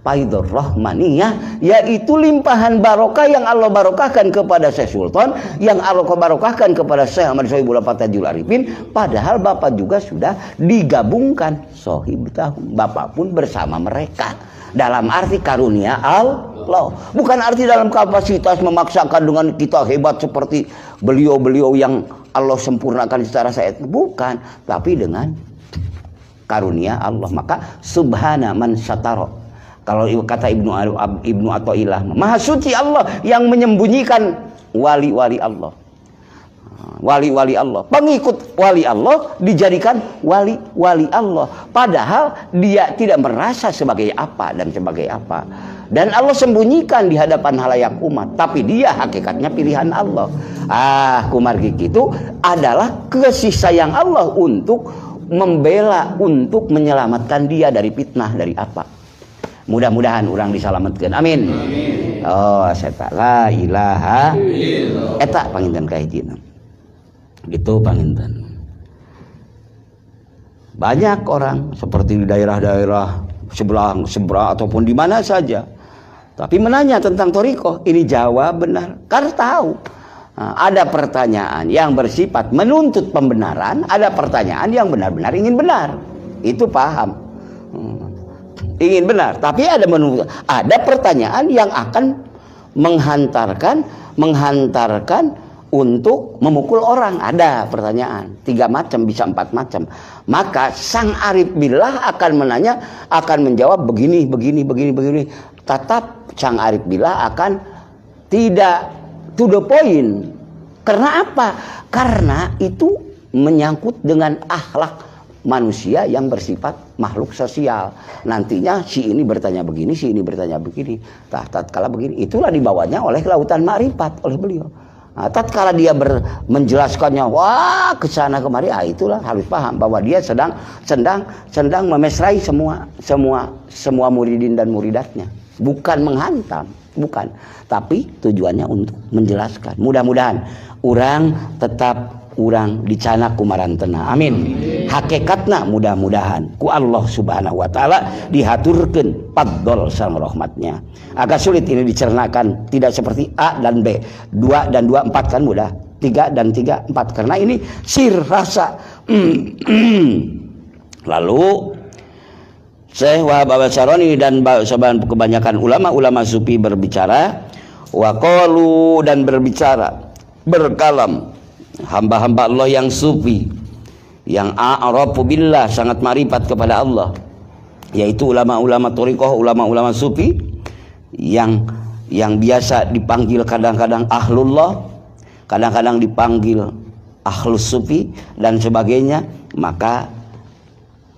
faidur rahmaniyah, yaitu limpahan barokah yang Allah barokahkan kepada Syekh Sultan, yang Allah barokahkan kepada Syekh Ahmad Sohibul Fatahul Arifin, padahal Bapak juga sudah digabungkan sohib tahun, Bapak pun bersama mereka. Dalam arti karunia Allah, bukan arti dalam kapasitas memaksakan dengan kita hebat seperti beliau-beliau yang Allah sempurnakan secara syariat, bukan, tapi dengan karunia Allah. Maka subhana man satara, kalau kata Ibnu Athaillah, maha suci Allah yang menyembunyikan wali-wali Allah. Wali-wali Allah, pengikut wali Allah dijadikan wali-wali Allah, padahal dia tidak merasa sebagai apa dan sebagai apa, dan Allah sembunyikan di hadapan halayak umat, tapi dia hakikatnya pilihan Allah. Kumargi itu adalah kasih sayang Allah untuk membela, untuk menyelamatkan dia dari fitnah, dari apa. Mudah-mudahan orang diselamatkan, amin. Oh, saya tak la ilaha eta panginten kahijina gitu panginten. Banyak orang seperti di daerah-daerah sebelah ataupun di mana saja, tapi menanya tentang thariqah, ini jawab benar karena tahu. Ada pertanyaan yang bersifat menuntut pembenaran, ada pertanyaan yang benar-benar ingin benar, itu paham, ingin benar. Tapi ada pertanyaan yang akan menghantarkan untuk memukul orang. Ada pertanyaan 3 macam, bisa 4 macam. Maka sang arif billah akan menjawab begini. Tetap sang arif billah akan tidak to the point. Karena apa? Karena itu menyangkut dengan akhlak manusia yang bersifat makhluk sosial. Nantinya si ini bertanya begini, si ini bertanya begini. Tatkala begini, itulah dibawanya oleh lautan ma'rifat oleh beliau. Tatkala dia menjelaskannya, wah kesana kemari, itulah harus paham bahwa dia sedang memesrai semua muridin dan muridatnya, bukan menghantam, bukan, tapi tujuannya untuk menjelaskan. Mudah-mudahan orang tetap dicana kumarantena, amin. Hakikatna mudah-mudahan ku Allah Subhanahu wa taala dihaturkeun fadl sang rahmatnya. Agak sulit ini dicernakan, tidak seperti A dan B, 2 dan 2 4 kan mudah, 3 dan 3 4, karena ini sir rasa. Lalu Syekh Wahab Asy'arani dan kebanyakan ulama sufi berbicara, waqalu dan berbicara, berkalam hamba-hamba Allah yang sufi yang a'rafu billah, sangat marifat kepada Allah, yaitu ulama-ulama thariqah, ulama-ulama sufi yang biasa dipanggil kadang-kadang ahlullah, kadang-kadang dipanggil ahlus sufi dan sebagainya. Maka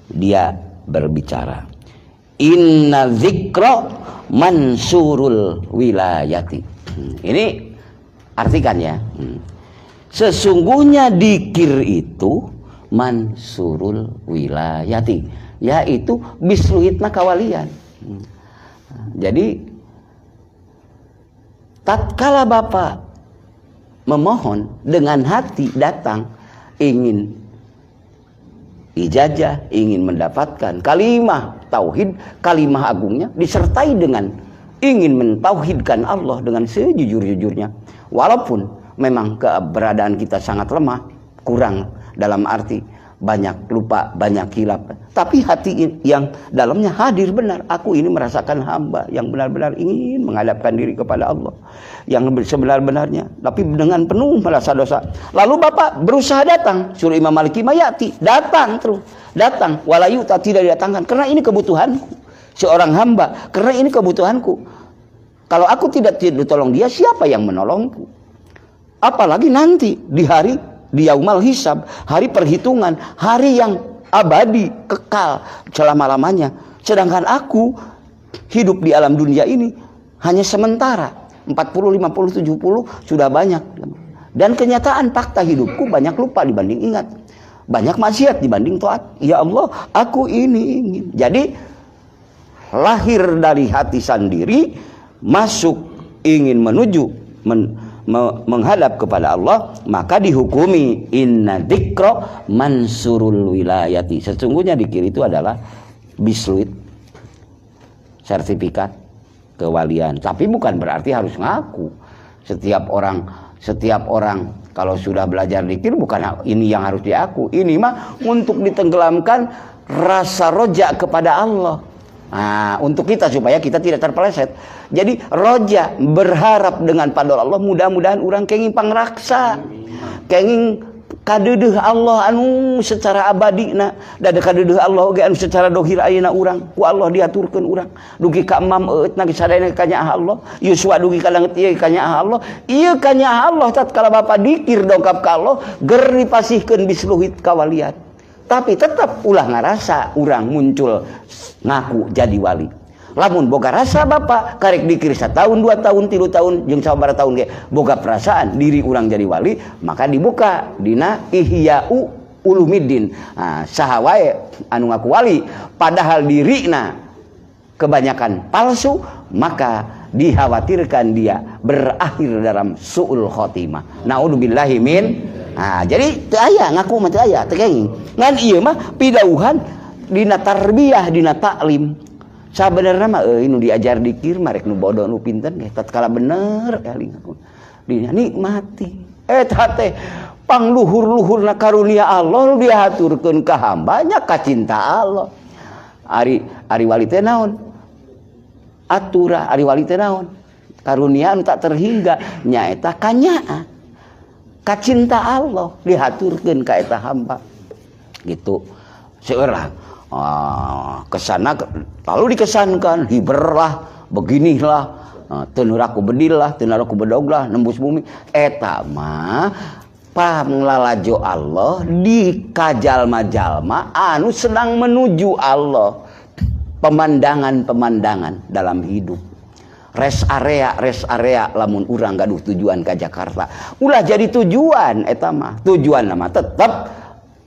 dia berbicara, inna dzikra mansurul wilayati. Ini artikan ya, sesungguhnya dzikir itu mansurul wilayati, yaitu bisluhitna kawalian. Jadi tatkala Bapak memohon dengan hati datang ingin ijazah, ingin mendapatkan kalimah tauhid, kalimah agungnya, disertai dengan ingin mentauhidkan Allah dengan sejujur-jujurnya, walaupun memang keberadaan kita sangat lemah, kurang dalam arti banyak lupa, banyak hilap, tapi hati yang dalamnya hadir benar. Aku ini merasakan hamba yang benar-benar ingin menghadapkan diri kepada Allah yang sebenar-benarnya, tapi dengan penuh merasa dosa. Lalu Bapak berusaha datang, suruh Imam Maliki mayati, datang terus, datang, walayuta, tidak didatangkan, karena ini kebutuhanku seorang hamba, karena ini kebutuhanku. Kalau aku tidak ditolong dia, siapa yang menolongku? Apalagi nanti di hari di yaumal hisab, hari perhitungan, hari yang abadi, kekal selama-lamanya. Sedangkan aku hidup di alam dunia ini hanya sementara, 40, 50, 70 sudah banyak. Dan kenyataan fakta hidupku banyak lupa dibanding ingat, banyak maksiat dibanding taat. Ya Allah, aku ini ingin. Jadi lahir dari hati sendiri, masuk ingin menuju menghadap kepada Allah, maka dihukumi inna dzikra mansurul wilayati. Sesungguhnya dzikir itu adalah bisluit, sertifikat kewalian. Tapi bukan berarti harus ngaku. Setiap orang kalau sudah belajar dzikir, bukan ini yang harus diaku. Ini mah untuk ditenggelamkan rasa roja kepada Allah. Nah, untuk kita supaya kita tidak terpeleset. Jadi roja berharap dengan padol Allah, mudah-mudahan orang kenging pangraksa, kenging kadeudeung Allah anu secara abadi na, da kadeudeung Allah ge anu secara dohir ayeuna urang, ku Allah diaturkeun urang. Dugi ka emam eut na sadayana ka nyaah Allah, yuswa dugi ka langit ieu ka nyaah Allah. Ieu ka nyaah Allah tatkala Bapak dikir dongkap ka Allah, ger dipasihkeun bisluhit kawalian. Tapi tetap ulah ngarasa urang muncul ngaku jadi wali. Lamun boga rasa Bapak karek dikir 1 tahun, 2 tahun, 3 tahun, jeung sabaraha tahun ge boga perasaan diri urang jadi wali, maka dibuka dina Ihya'u Ulumiddin. Nah, saha wae anu ngaku wali padahal dirina kebanyakan palsu, maka dikhawatirkan dia berakhir dalam su'ul khotimah. Naudzubillahi min. Nah, jadi teu aya ngaku mah teu aya, teu kenging. Ngan ieu mah pidauhan dina tarbiyah, dina taklim. Sabenerna mah nu diajar dikir marek nu bodoh nu pinten ge tatkala bener eling aku. Dina nikmati. Eta teh pangluhur-luhurna karunia Allah nu diaturkeun ka hambanya ka cinta Allah. Ari wali teh naon? Atura ari wali teh naon? Karunia anu tak terhingga nyaeta kanyaa. Ka cinta Allah dihaturkeun ka eta hamba. Gitu. Seurah kesana lalu dikesankan hiberlah, beginilah, teu neuraku bedillah, teu neuraku bedoglah, nembus bumi. Eta mah panglalajo Allah di kajalma-jalma anu sedang menuju Allah. Pemandangan-pemandangan dalam hidup. Rest area lamun urang gaduh tujuan ka Jakarta. Ulah jadi tujuan eta mah. Tujuan nama tetap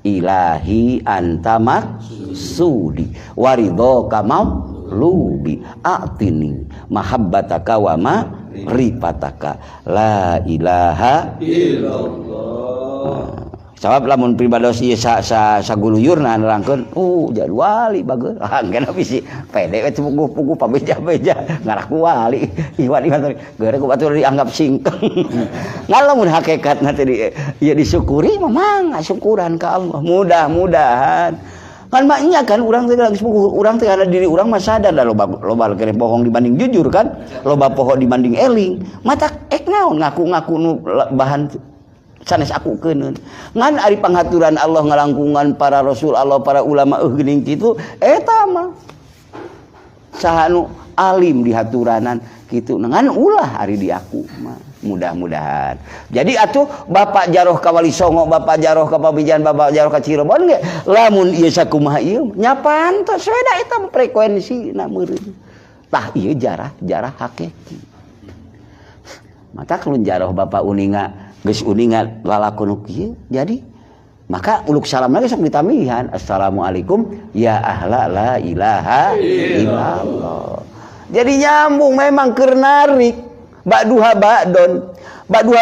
ilahi anta maksudi waridhoka maulubi a'tini mahabbataka wa ma'rifataka la ilaha illallah. Sabab lamun pribados ieu saguluyurna nerangkeun jadi wali bageus. Angkena bisi pede we pugu pabeja-beja ngaraku wali. Iwan geureuh ku batur dianggap singkeng. Ngalamun hakikatna teh ieu disyukuri mah syukuran ka Allah. Mudah-mudahan kan maknya kan urang teh geus puguh urang teh ada diri urang mah sadar da loba kere bohong dibanding jujur kan. Loba poho dibanding eling. Mata naon ngaku-ngaku nu bahan sanes aku keuneun ngan ari panghaturan Allah ngalangkungan para rasul Allah para ulama geuning kitu eta mah saha nu alim di haturanan kitu ngan ulah ari di aku mah mudah-mudahan. Jadi atuh bapak jaroh ka Wali Songo, bapak jaroh ka Pabijan, bapak jaroh ka Cirebon ge lamun ieu sakumaha ieu nyapan tos we da eta frekuensina meureun. Tah ieu jarah hakiki. Mata keun jaroh bapak uninga geus uninga lalakon kieu jadi maka uluk salam lagi sok ditamihan assalamualaikum ya ahla la ilaha illallah. Jadi nyambung memang keur narik ba'duha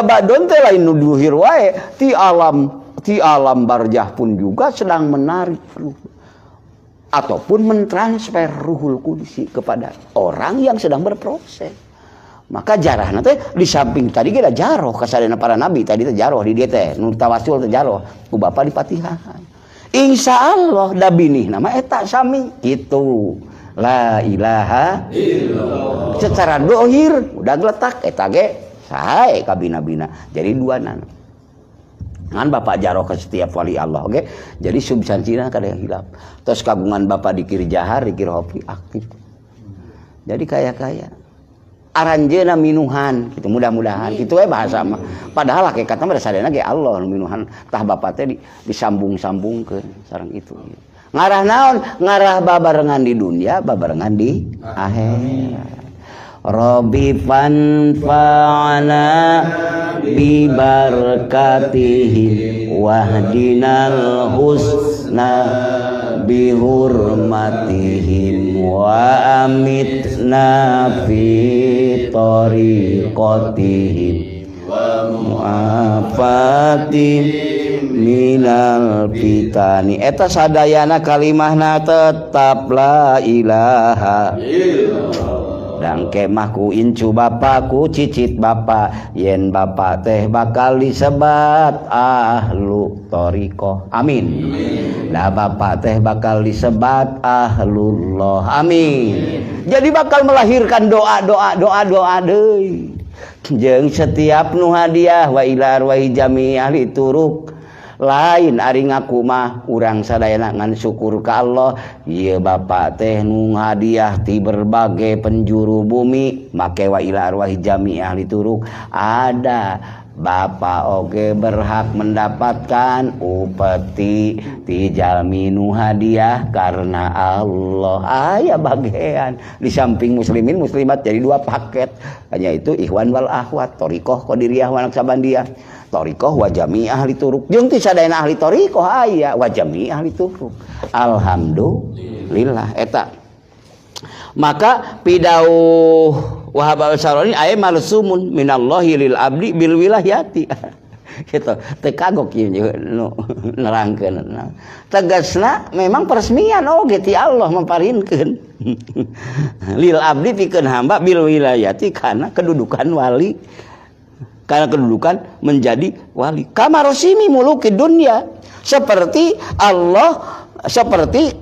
ba'don teh lain nu duhir wae ti alam barjah pun juga sedang menarik ruh ataupun mentransfer ruhul kudus kepada orang yang sedang berproses. Maka jarahna teh di samping tadi kita jaroh kasadana para nabi tadi teh jaroh di dieu teh nu tawasul teh jaroh ku bapa di Patihahan. Insyaallah da binih nama eta sami kitu. La ilaha illallah. Secara dohir udah geletak eta ge sae ka bina-bina. Jadi duanan. Ngan bapak jaroh ke setiap wali Allah oke. Jadi substansina kada yang hilap. Terus kagungan bapak dikir jahar, dikir hopi aktif. Jadi kaya-kaya. Aranjeuna minuhan gitu mudah-mudahan kitu we bahasa mah padahal hakikatna mah sadayana ge Allah minuhan tah bapak teh disambung-sambungkeun sareng itu ngarah naon ngarah babarengan di dunia babarengan di akhirat. Rabbi fanfa'na bi barakatihi wahdinal husna bi hurmatihim wa amitna fi tariqatihim wa mu'afatim minal fitani. Eta sadayana kalimahna tetap la ilaha illallah. Dan kemahku incu bapakku cicit bapak yen bapak teh bakal disebat ahlu thariqah amin. Lah bapak teh bakal disebat ahlullah amin. Jadi bakal melahirkan doa deui. Jeung setiap nu hadiah wa ila arwahi jami ahli turuk lain ari ngaku mah urang sadayana ngan syukur ka Allah ieu bapak teh nu hadiah ti berbagai penjuru bumi make wa ila arwahi jami ahli turuk ada bapak oge berhak mendapatkan upeti ti jalmi nu hadiah karena Allah. Aya bagian di samping muslimin muslimat jadi dua paket hanya itu ikhwan wal akhwat thariqah qadiriyah wa naqsabandiyah thariqah wa jami ahli turuk jeung ti sadayana ahli thariqah aya wa jami ahli turuk alhamdulillah eta. Maka pidauh Wahab al-Saroni aya malsumun minallahi lil abdi bil wilayati gitu teu kagok ieu nu nerangkeun tegasna memang peresmian oge ti Allah memparinkeun lil abdi pikeun hamba bil wilayati kana kedudukan wali karena kedudukan menjadi wali kama rasimi muluki dunya seperti Allah seperti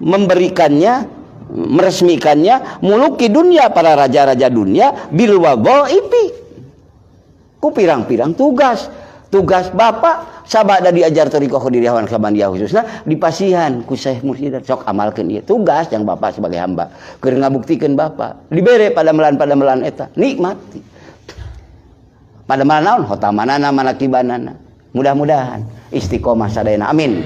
memberikannya meresmikannya muluki dunia para raja-raja dunia bil wadhaifi ku pirang-pirang tugas bapak sabada diajar thariqah qadiriyah wa naqsabandiyah khususna dipasihan ku Syekh Mursyid sok amalkeun ieu tugas yang bapak sebagai hamba keur ngabuktikeun bapak dibere pada melan eta nikmati pada melan naon hotamanana manakibanana mudah-mudahan istiqomah sadayana amin.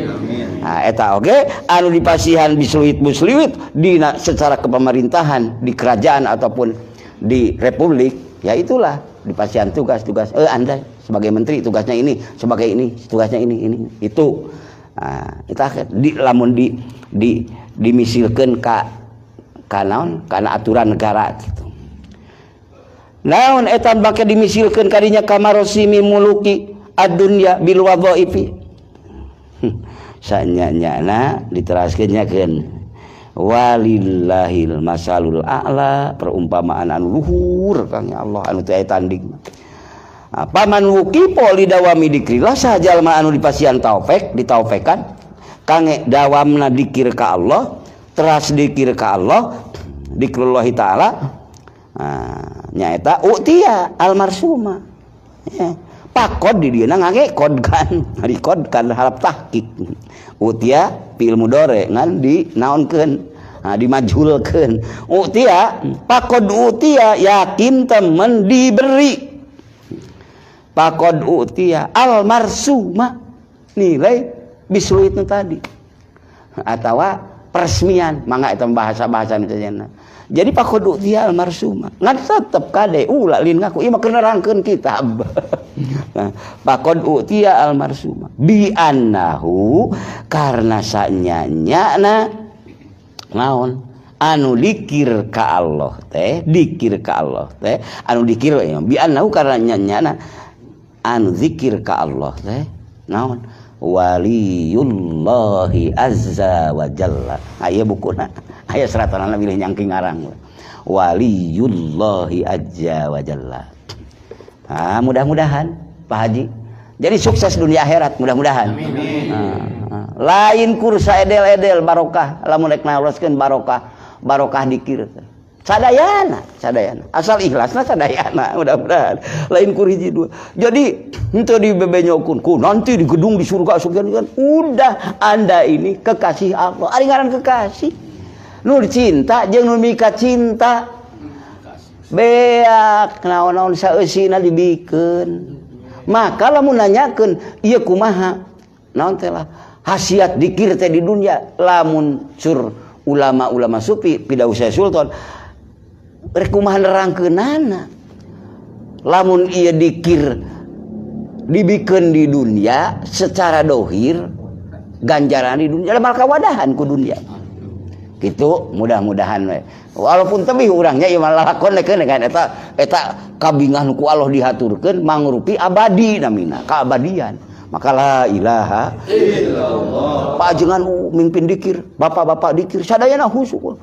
Nah eta oge anu dipasihan bisliwit dina secara kepemerintahan di kerajaan ataupun di republik ya itulah dipasihan tugas-tugas Anda sebagai menteri tugasnya ini sebagai ini tugasnya ini itu. Nah eta lamun dimisilkeun ka naon kana aturan negara gitu. Naon eta bake dimisilkeun kadinya kamarosimi muluki ad-dunya bil wadhaifi sanyanyana diteraskeun nyakeun walillahil masalul a'la perumpamaan anu luhur kang Allah anu teu aya tanding paman wuqipo lidawami dikrillah sajalma anu dipasihan taufik ditaufikan kange dawamna dikir ka Allah teras dikir ka Allah dikrullah taala nyaeta utia al marsuma ya pakod di dieu ngagekodkan dikodkan harap tahqiq utia fi'il mudhari ngan dinaonkeun dimajhulkeun utia pakod utia yakin temen diberi pakod utia al marsuma nilai bisluitna tadi atawa peresmian mangga eta bahasa-bahasa itu jadi pakod utia al marsuma ngan tetep kade ulah lin ngaku ieu mah keur nerangkeun kitab pakod utia al marsuma bi annahu karena sanyanya naon anu dikir ka Allah teh anu dikir bi annahu karena nyanyana anu zikir ka Allah teh naon waliyullahi azza wa jalla aya bukuna aya seratanana milih nyangking ngarang waliyullahi azza wa jalla. Mudah-mudahan Pak Haji jadi sukses dunia akhirat mudah-mudahan. Lain kursa edel-edel barokah lamun rek naroskeun barokah dikir sadayana asal ikhlasna sadayana mudah-mudahan lain kur hiji dua jadi henteu dibebenyokeun ku nanti di gedung di surga asup kan udah anda ini kekasih Allah ari ngaran kekasih nu cinta jeung nu mika cinta beak naon-naon saeusina dibikeun maka lamun nanyakeun ieu kumaha naon teh lah hasiat dikir teh di dunia lamun sur ulama-ulama sufi pidau Syekh Sultan rek kumaha nerangkeunana lamun ieu dikir dibikeun di dunia secara dohir ganjaran di dunia lamun kawadahan ku dunia gitu mudah-mudahan we walaupun tebih urangnya ieu mah lakonekeun kan eta kabingan ku Allah dihaturkeun mangrupi abadi namina kaabadian maka la ilaha illallah pajengan mimpin dikir bapak-bapak dikir sadayana husuk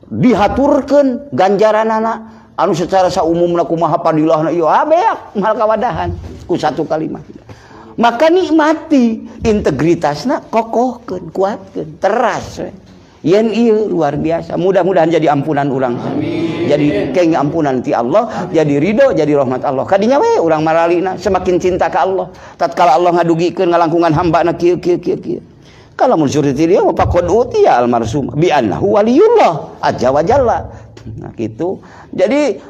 dihaturkeun ganjaranana anu secara saumumna kumaha padilahna ieu beak mal kawadahan ku satu kalimat maka nikmati integritasna kokohkeun kuatkeun teras we yen ieu luar biasa mudah-mudahan jadi ampunan urang jadi keng ampunan ti Allah jadi ridho jadi rahmat Allah kadinya we urang maralina semakin cinta ka Allah tatkala Allah ngadugikeun ngalangkungan hambana kieu kalau mun surti dia faqad utiya al marsum bi annahu waliyullah azza wa jalla nah gitu jadi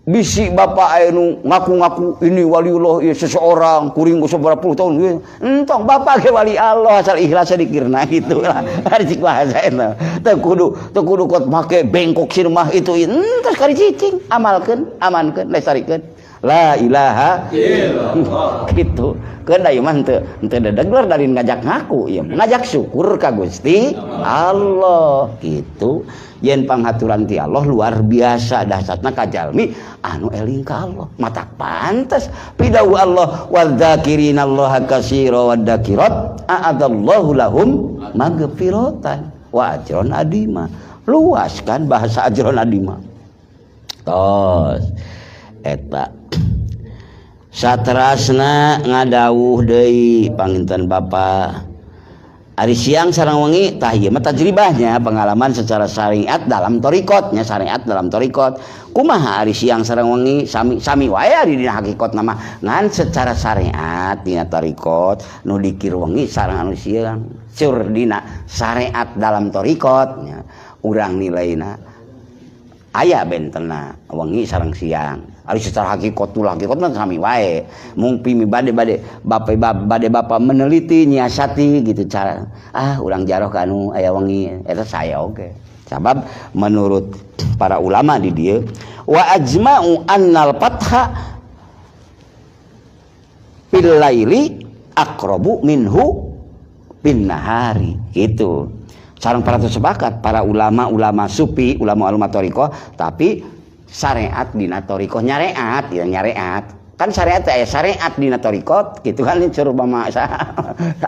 bisi bapak anu ngaku-ngaku ini waliullah ieu seseorang kuring ku saberapa puluh tahun entong bapak ge wali Allah asal ikhlas dikirna gitu lah ari cik bahasa eta teu kudu kot make bengkok sieun mah itu entos kari cicing amalkeun amankeun lestarikeun la ilaha illallah gitu keun ieu mah teu dedegler dari ngajak ngaku ieu ngajak syukur ka Gusti Allah gitu yen panghaturan ti Allah luar biasa dahsyatna ka jalmi anu eling ka Allah matak pantes pidau Allah wadzakirinallaha katsira wadzakirat a'adallahu lahum maghfiratan wa ajron adima luas kan bahasa ajron adima tos eta saterasna ngadawuh deui panginten Bapa ari siang sareng wengi tah ieu mah tajribahnya pengalaman secara syariat dalam thariqatnya syariat dalam thariqat kumaha ari siang sareng wengi sami wae ari dina hakikat nama ngan secara syariat dina thariqat nu dikir wengi sareng anu siang sur dina syariat dalam thariqatnya urang nilaina aya bentenna wengi sareng siang ari secara hakikat mah sami wae mung pimi bade bapak meneliti nyiasati gitu cara urang jaroh ka anu aya wengi eta saya oge sabab menurut para ulama di dieu wa ajma'u annal fatha fil laili aqrabu minhu bin nahari gitu sareng para sepakat para ulama sufi ulama thariqah tapi syariat dina thariqah nyareat ya nyareat kan syariat aya syariat dina thariqah gitu kan suruh mama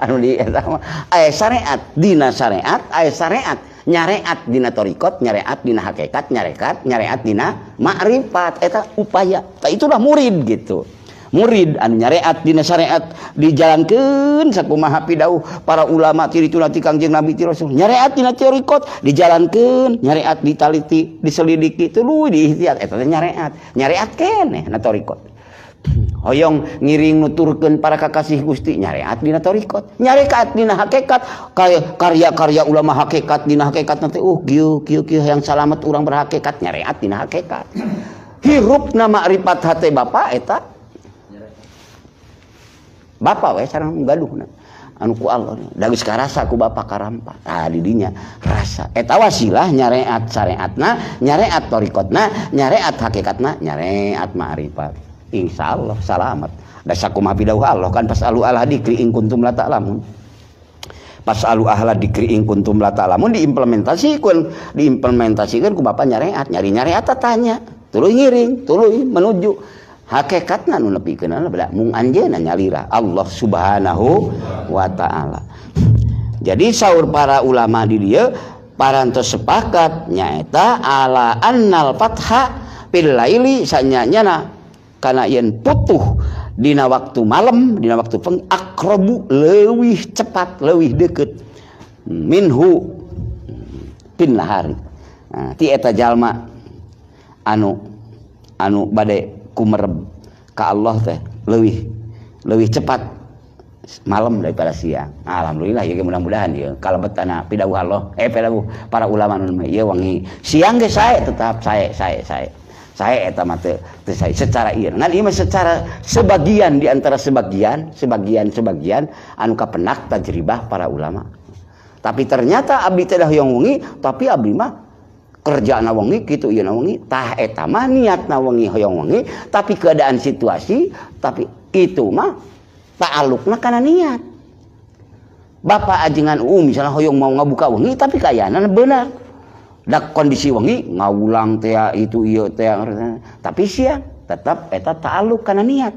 anu di eta aya syariat dina syariat aya syariat nyareat dina thariqah nyareat dina hakikat nyareat dina makrifat eta upaya tah itulah murid gitu murid anu nyareat dina syariat dijalankeun sakumaha pidauh para ulama tirituna ti Kangjeng Nabi ti Rasul nyareat dina thariqat dijalankeun nyareat ditaliti diselidiki tuluy diihtiyat eta teh nyareat keneh na thariqat hoyong ngiring nuturkeun para kakasih Gusti nyareat dina tarikot, nyareat dina hakikat, karya-karya ulama hakikat dina hakikat nanti kieu yang salamet urang berhakikat nyareat dina hakikat. Hirupna makrifat hate Bapa eta Bapa we sareng gaduhna anu ku Allah da geus karasa ku Bapa karampa di dinya rasa eta wasilah nyareat syariatna, nyareat tarikotna, nyareat hakikatna, nyareat makrifat. Insyaallah salamet. Da sakumaha pidawuh Allah kan fasalu ahla dzikri in kuntum la ta'lamun. Fasalu ahla dzikri in kuntum la ta'lamun diimplementasikeun ku Bapa nyareat, nyari-nyareat tanya, tuluy ngiring, tuluy menuju hakikatna nu nepikeun beda mung anjeunna nyalira Allah Subhanahu wa taala. Jadi saur para ulama di dieu parantos sepakat nyaeta ala annal fatha fil laili sanyanyana kana yen putuh dina waktu malam, dina waktu akrabu leuwih cepat, leuwih deukeut minhu pin nahari. Nah, ti eta jalma anu bade kumereb ka Allah teh leuwih cepat malam daripada siang. Alhamdulillah ya mudah-mudahan ya kalebetana pidawuh Allah pidawuh para ulama nu ieu wangi siang ge sae tetap sae eta mah teu sae secara ieu ngan ieu mah secara sebagian di antara sebagian anu kapenak tajribah para ulama. Tapi ternyata abdi teh dah hoyong wengi tapi abdi mah kerjana wengi kitu ieu na wengi tah eta mah niatna wengi hoyong wengi tapi keadaan situasi tapi itu mah ta'alluqna kana niat. Bapak ajengan misalnya hoyong mau ngabuka wengi tapi kayana benar. Dak kondisi wengi ngaulang teh itu ieu teh tapi siang tetap eta ta'alluq kana niat.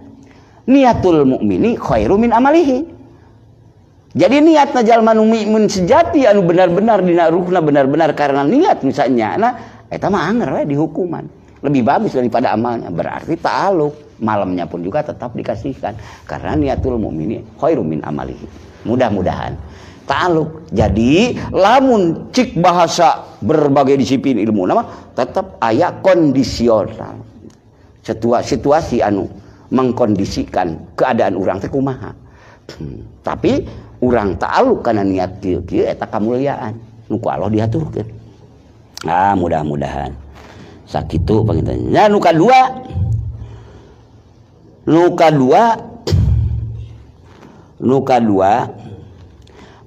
Niatul mukmini khairu min amalihi. Jadi niatna jalma nu mukmin sejati anu benar-benar dina ruhna benar-benar karena niat misalnya eta mah anger we dihukuman. Lebih bagus daripada amalnya. Berarti ta'alluq malamnya pun juga tetap dikasihkan karena niatul mukmini khairu min amalihi. Mudah-mudahan ta'alluq. Jadi lamun cik bahasa berbagai disiplin ilmu nama tetap aya kondisional. Situasi anu mengkondisikan keadaan urang teh kumaha. Tapi urang ta'alluq kana niat kieu eta kamulyaan nu ku Allah diaturkeun. Mudah-mudahan sakitu panginten. Nya nu kadua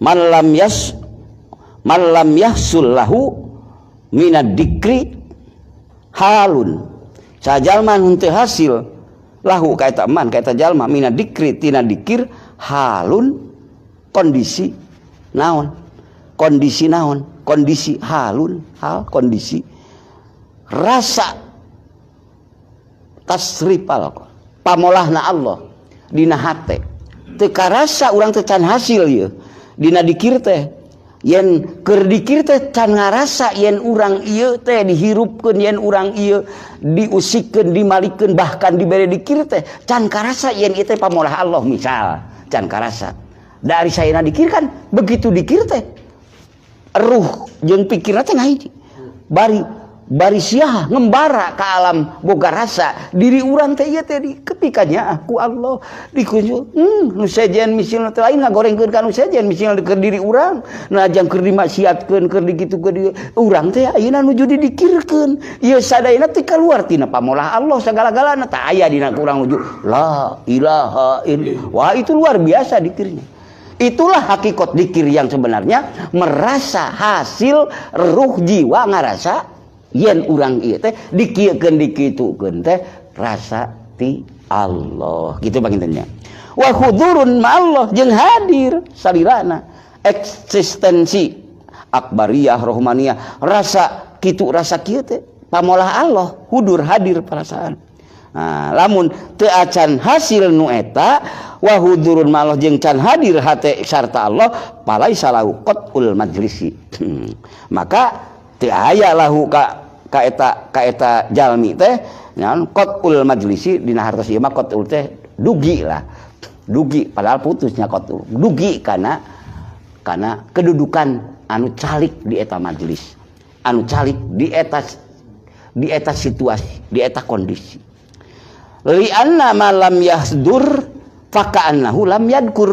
man lam yahsul lahu minad dikri halun sajalma henteu hasil lahu kaeta man kaeta jalma minad dikri tina dikir halun kondisi naon kondisi halun hal kondisi rasa tasrifal pamolahna Allah dina hate teu karasa urang teh can hasil ieu dina dikir teh yen keur dikir teh can ngarasa yen urang ieu teh dihirupkeun yen urang ieu diusikeun dimalikeun bahkan dibere dikir teh can karasa yen ieu teh pamolah Allah misal can karasa dari sayeuna dikir kan begitu dikir teh ruh jeung pikirna teh ngahiji bari siah ngembara ka alam boga rasa diri urang teh ieu teh ketikanya aku Allah dikunjul nu sejen misilna teh lain ngagorengkeun ka nu sejen misilna keur diri urang najang keur dimaksiatkeun keur digitukeun urang teh ayeuna nuju didikirkeun ieu sadayana teh kaluar tina pamolah Allah sagala-galana tah aya dina urang nuju la ilaha illallah. Wah itu luar biasa dikirnya. Itulah hakikat dikir yang sebenarnya merasa hasil ruh jiwa ngarasa yen urang ieu teh dikiekeun dikitukeun teh rasa ti Allah gitu pangintennya. Wa hudurun ma'allah jeung hadir salirana eksistensi akbariyah rohmaniyah rasa kitu rasa kieu teh pamolah Allah hudur hadir perasaan. Nah, lamun teu acan hasil nu eta wa hudurun ma'allah jeung can hadir hate sarta Allah palaisa lahu qatul majlisi. Maka teu aya lahu ka eta jalmi teh naon qatul majlisi dina hartos ieu mah qatul teh dugi padahal putusnya qatul dugi kana kedudukan anu calik di eta majlis anu calik di eta situasi di eta kondisi Li'anna ma lam yahdur faka'annahu lam yadkur.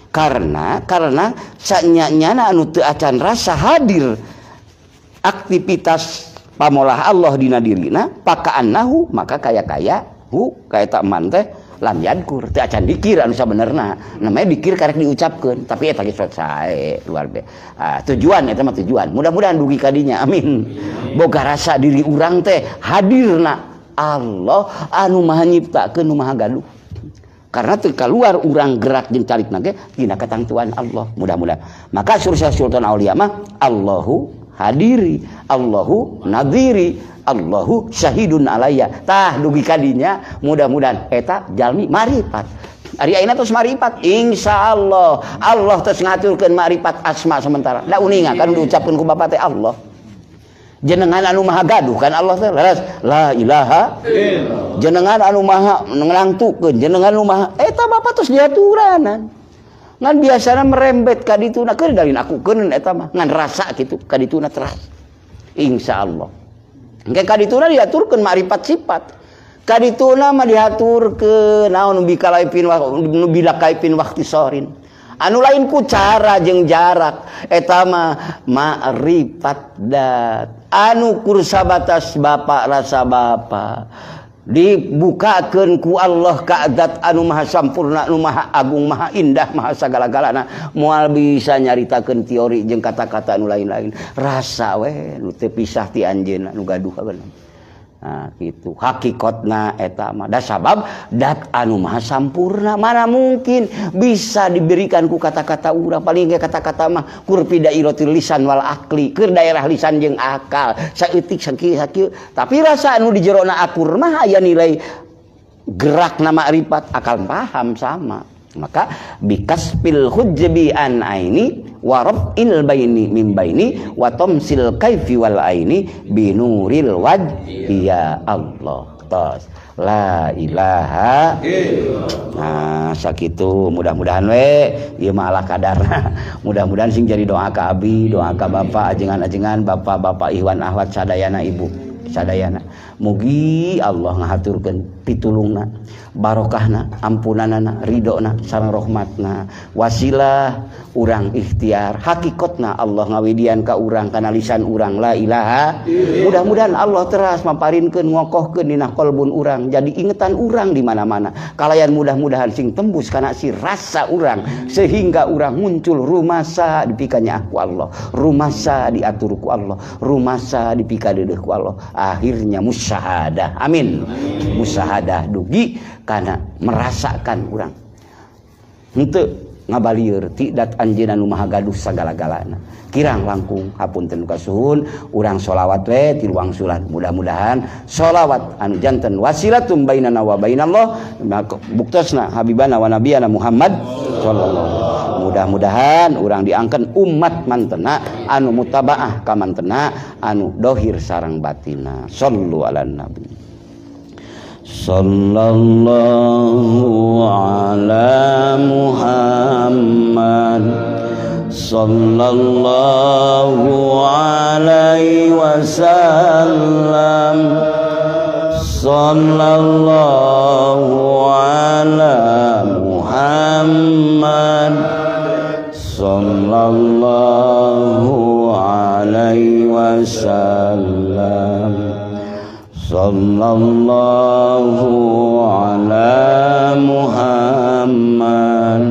Karena sanyanyana anu teu acan rasa hadir aktivitas pamolah Allah dina dirina, faka'annahu maka kaya tak man teh lam yadkur, teu acan dikir anu sabenerna. Namanya dikir karek diucapkeun, tapi eta ge sae luar biasa. Tujuan eta mah tujuan. Mudah-mudahan dugi kadinya. Amin. Boga rasa diri urang teh hadirna Allah anu maha nyiptakeun nu maha gaduh. Karena teu kaluar urang gerak jeung caritna ge dina katangtuan Allah. Mudah-mudahan. Maka sursa sultan aulia mah Allahu hadiri, Allahu nadhiri, Allahu syahidun alayya. Tah dugi kadinya mudah-mudahan eta jalmi marifat. Ari ayeuna tos marifat insyaallah. Allah tos ngaturkeun marifat asma sementara. Da uninga kan diucapkeun ku Bapa teh Allah. Jenengan anu maha gaduh kan Allah teh la ilaha illallah. Jenengan anu maha ngelangtukeun, jenengan anu maha eta Bapa tos diaturanan. Ngan biasana merembet ka dituna keur dalin akukeun eta mah ngan rasa kitu ka dituna teras. Insyaallah. Engke ka dituna diaturkeun ma'rifat sifat. Ka dituna mah diaturkeun naon nu bilakaipin waqti sorin. Anu lain ku cara jeung jarak eta mah ma'rifat dat. Anu kursa batas Bapa rasa Bapa dibukakeun ku Allah ka zat anu maha sampurna, anu maha agung, maha indah, maha sagala-galana. Moal bisa nyaritakeun teori jeung kata-kata anu lain-lain. Rasa we nu teu pisah ti anjeunna nu gaduh bener. Nah, gitu. Hakikatna eta mah da sabab dat anu maha sampurna. Mana mungkin bisa diberikan ku kata-kata urang, paling ge kata-kata mah kur pidairatul lisan wal akli, keur daerah lisan jeung akal. Saeutik sakieu. Tapi rasa anu di jerona akur mah aya nilai gerakna ma'rifat, akal paham sama. Maka bikasbil hujbi an aini wa rab'il baini min baini wa tamsil kaifi wal aini binuril wajhi ya Allah. Tos la ilaha illallah. Nah sakitu mudah-mudahan we ieu mah ala kadarna. Mudah-mudahan sing jadi doa ka abi, doa ka bapa, ajengan-ajengan bapak-bapak Ikhwan Ahwat sadayana ibu sadayana. Mugi Allah ngahaturkeun pitulungna, barokahna, ampunanana, ridona, sareng rahmatna. Wasilah urang ikhtiar, hakikatna Allah ngawidian ka urang kana lisan urang la ilaha. Mudah-mudahan Allah teras maparinkeun ngokohkeun dina qalbun urang, jadi ingetan urang di mana-mana. Kalayan mudah-mudahan sing tembus kana si rasa urang sehingga urang muncul rumasa dipikanya ku Allah, rumasa diatur ku Allah, rumasa dipikadeudeuh ku Allah. Akhirnya musyahadah. Amin. Musyahadah dugi karena merasakan urang henteu ngabalieur ti dat anjeunna nu maha gaduh sagala-galana. Kirang langkung hapunten kasuhun urang sholawat we ti luang sulan. Mudah-mudahan sholawat anu janten wasilatum bainana wa bainallah buktosna habibana wa nabiyana Muhammad sallallahu alaihi wasallam. Mudah-mudahan urang diangkeun umat mantena anu mutabaah ka mantena anu dohir sareng batina. Shallu ala nabi. Sallallahu ala Muhammad sallallahu alaihi wasallam. Sallallahu ala Muhammad sallallahu alaihi wasallam. Sallallahu ala Muhammad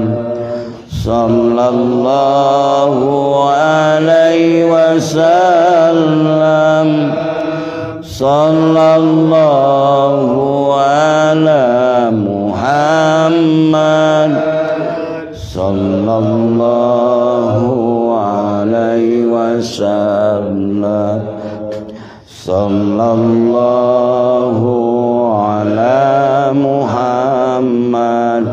sallallahu alaihi wasallam. Sallallahu ala Muhammad sallallahu alaihi wasallam. Sallallahu ala Muhammad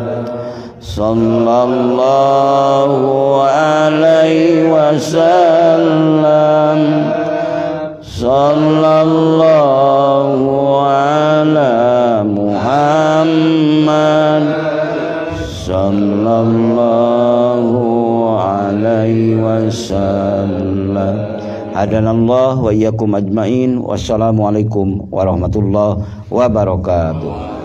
sallallahu alaihi wasallam. Sallallahu ala Muhammad sallallahu alaihi wasallam. Hadanallah wa iyyakum ajmain. Wassalamualaikum warahmatullahi wabarakatuh.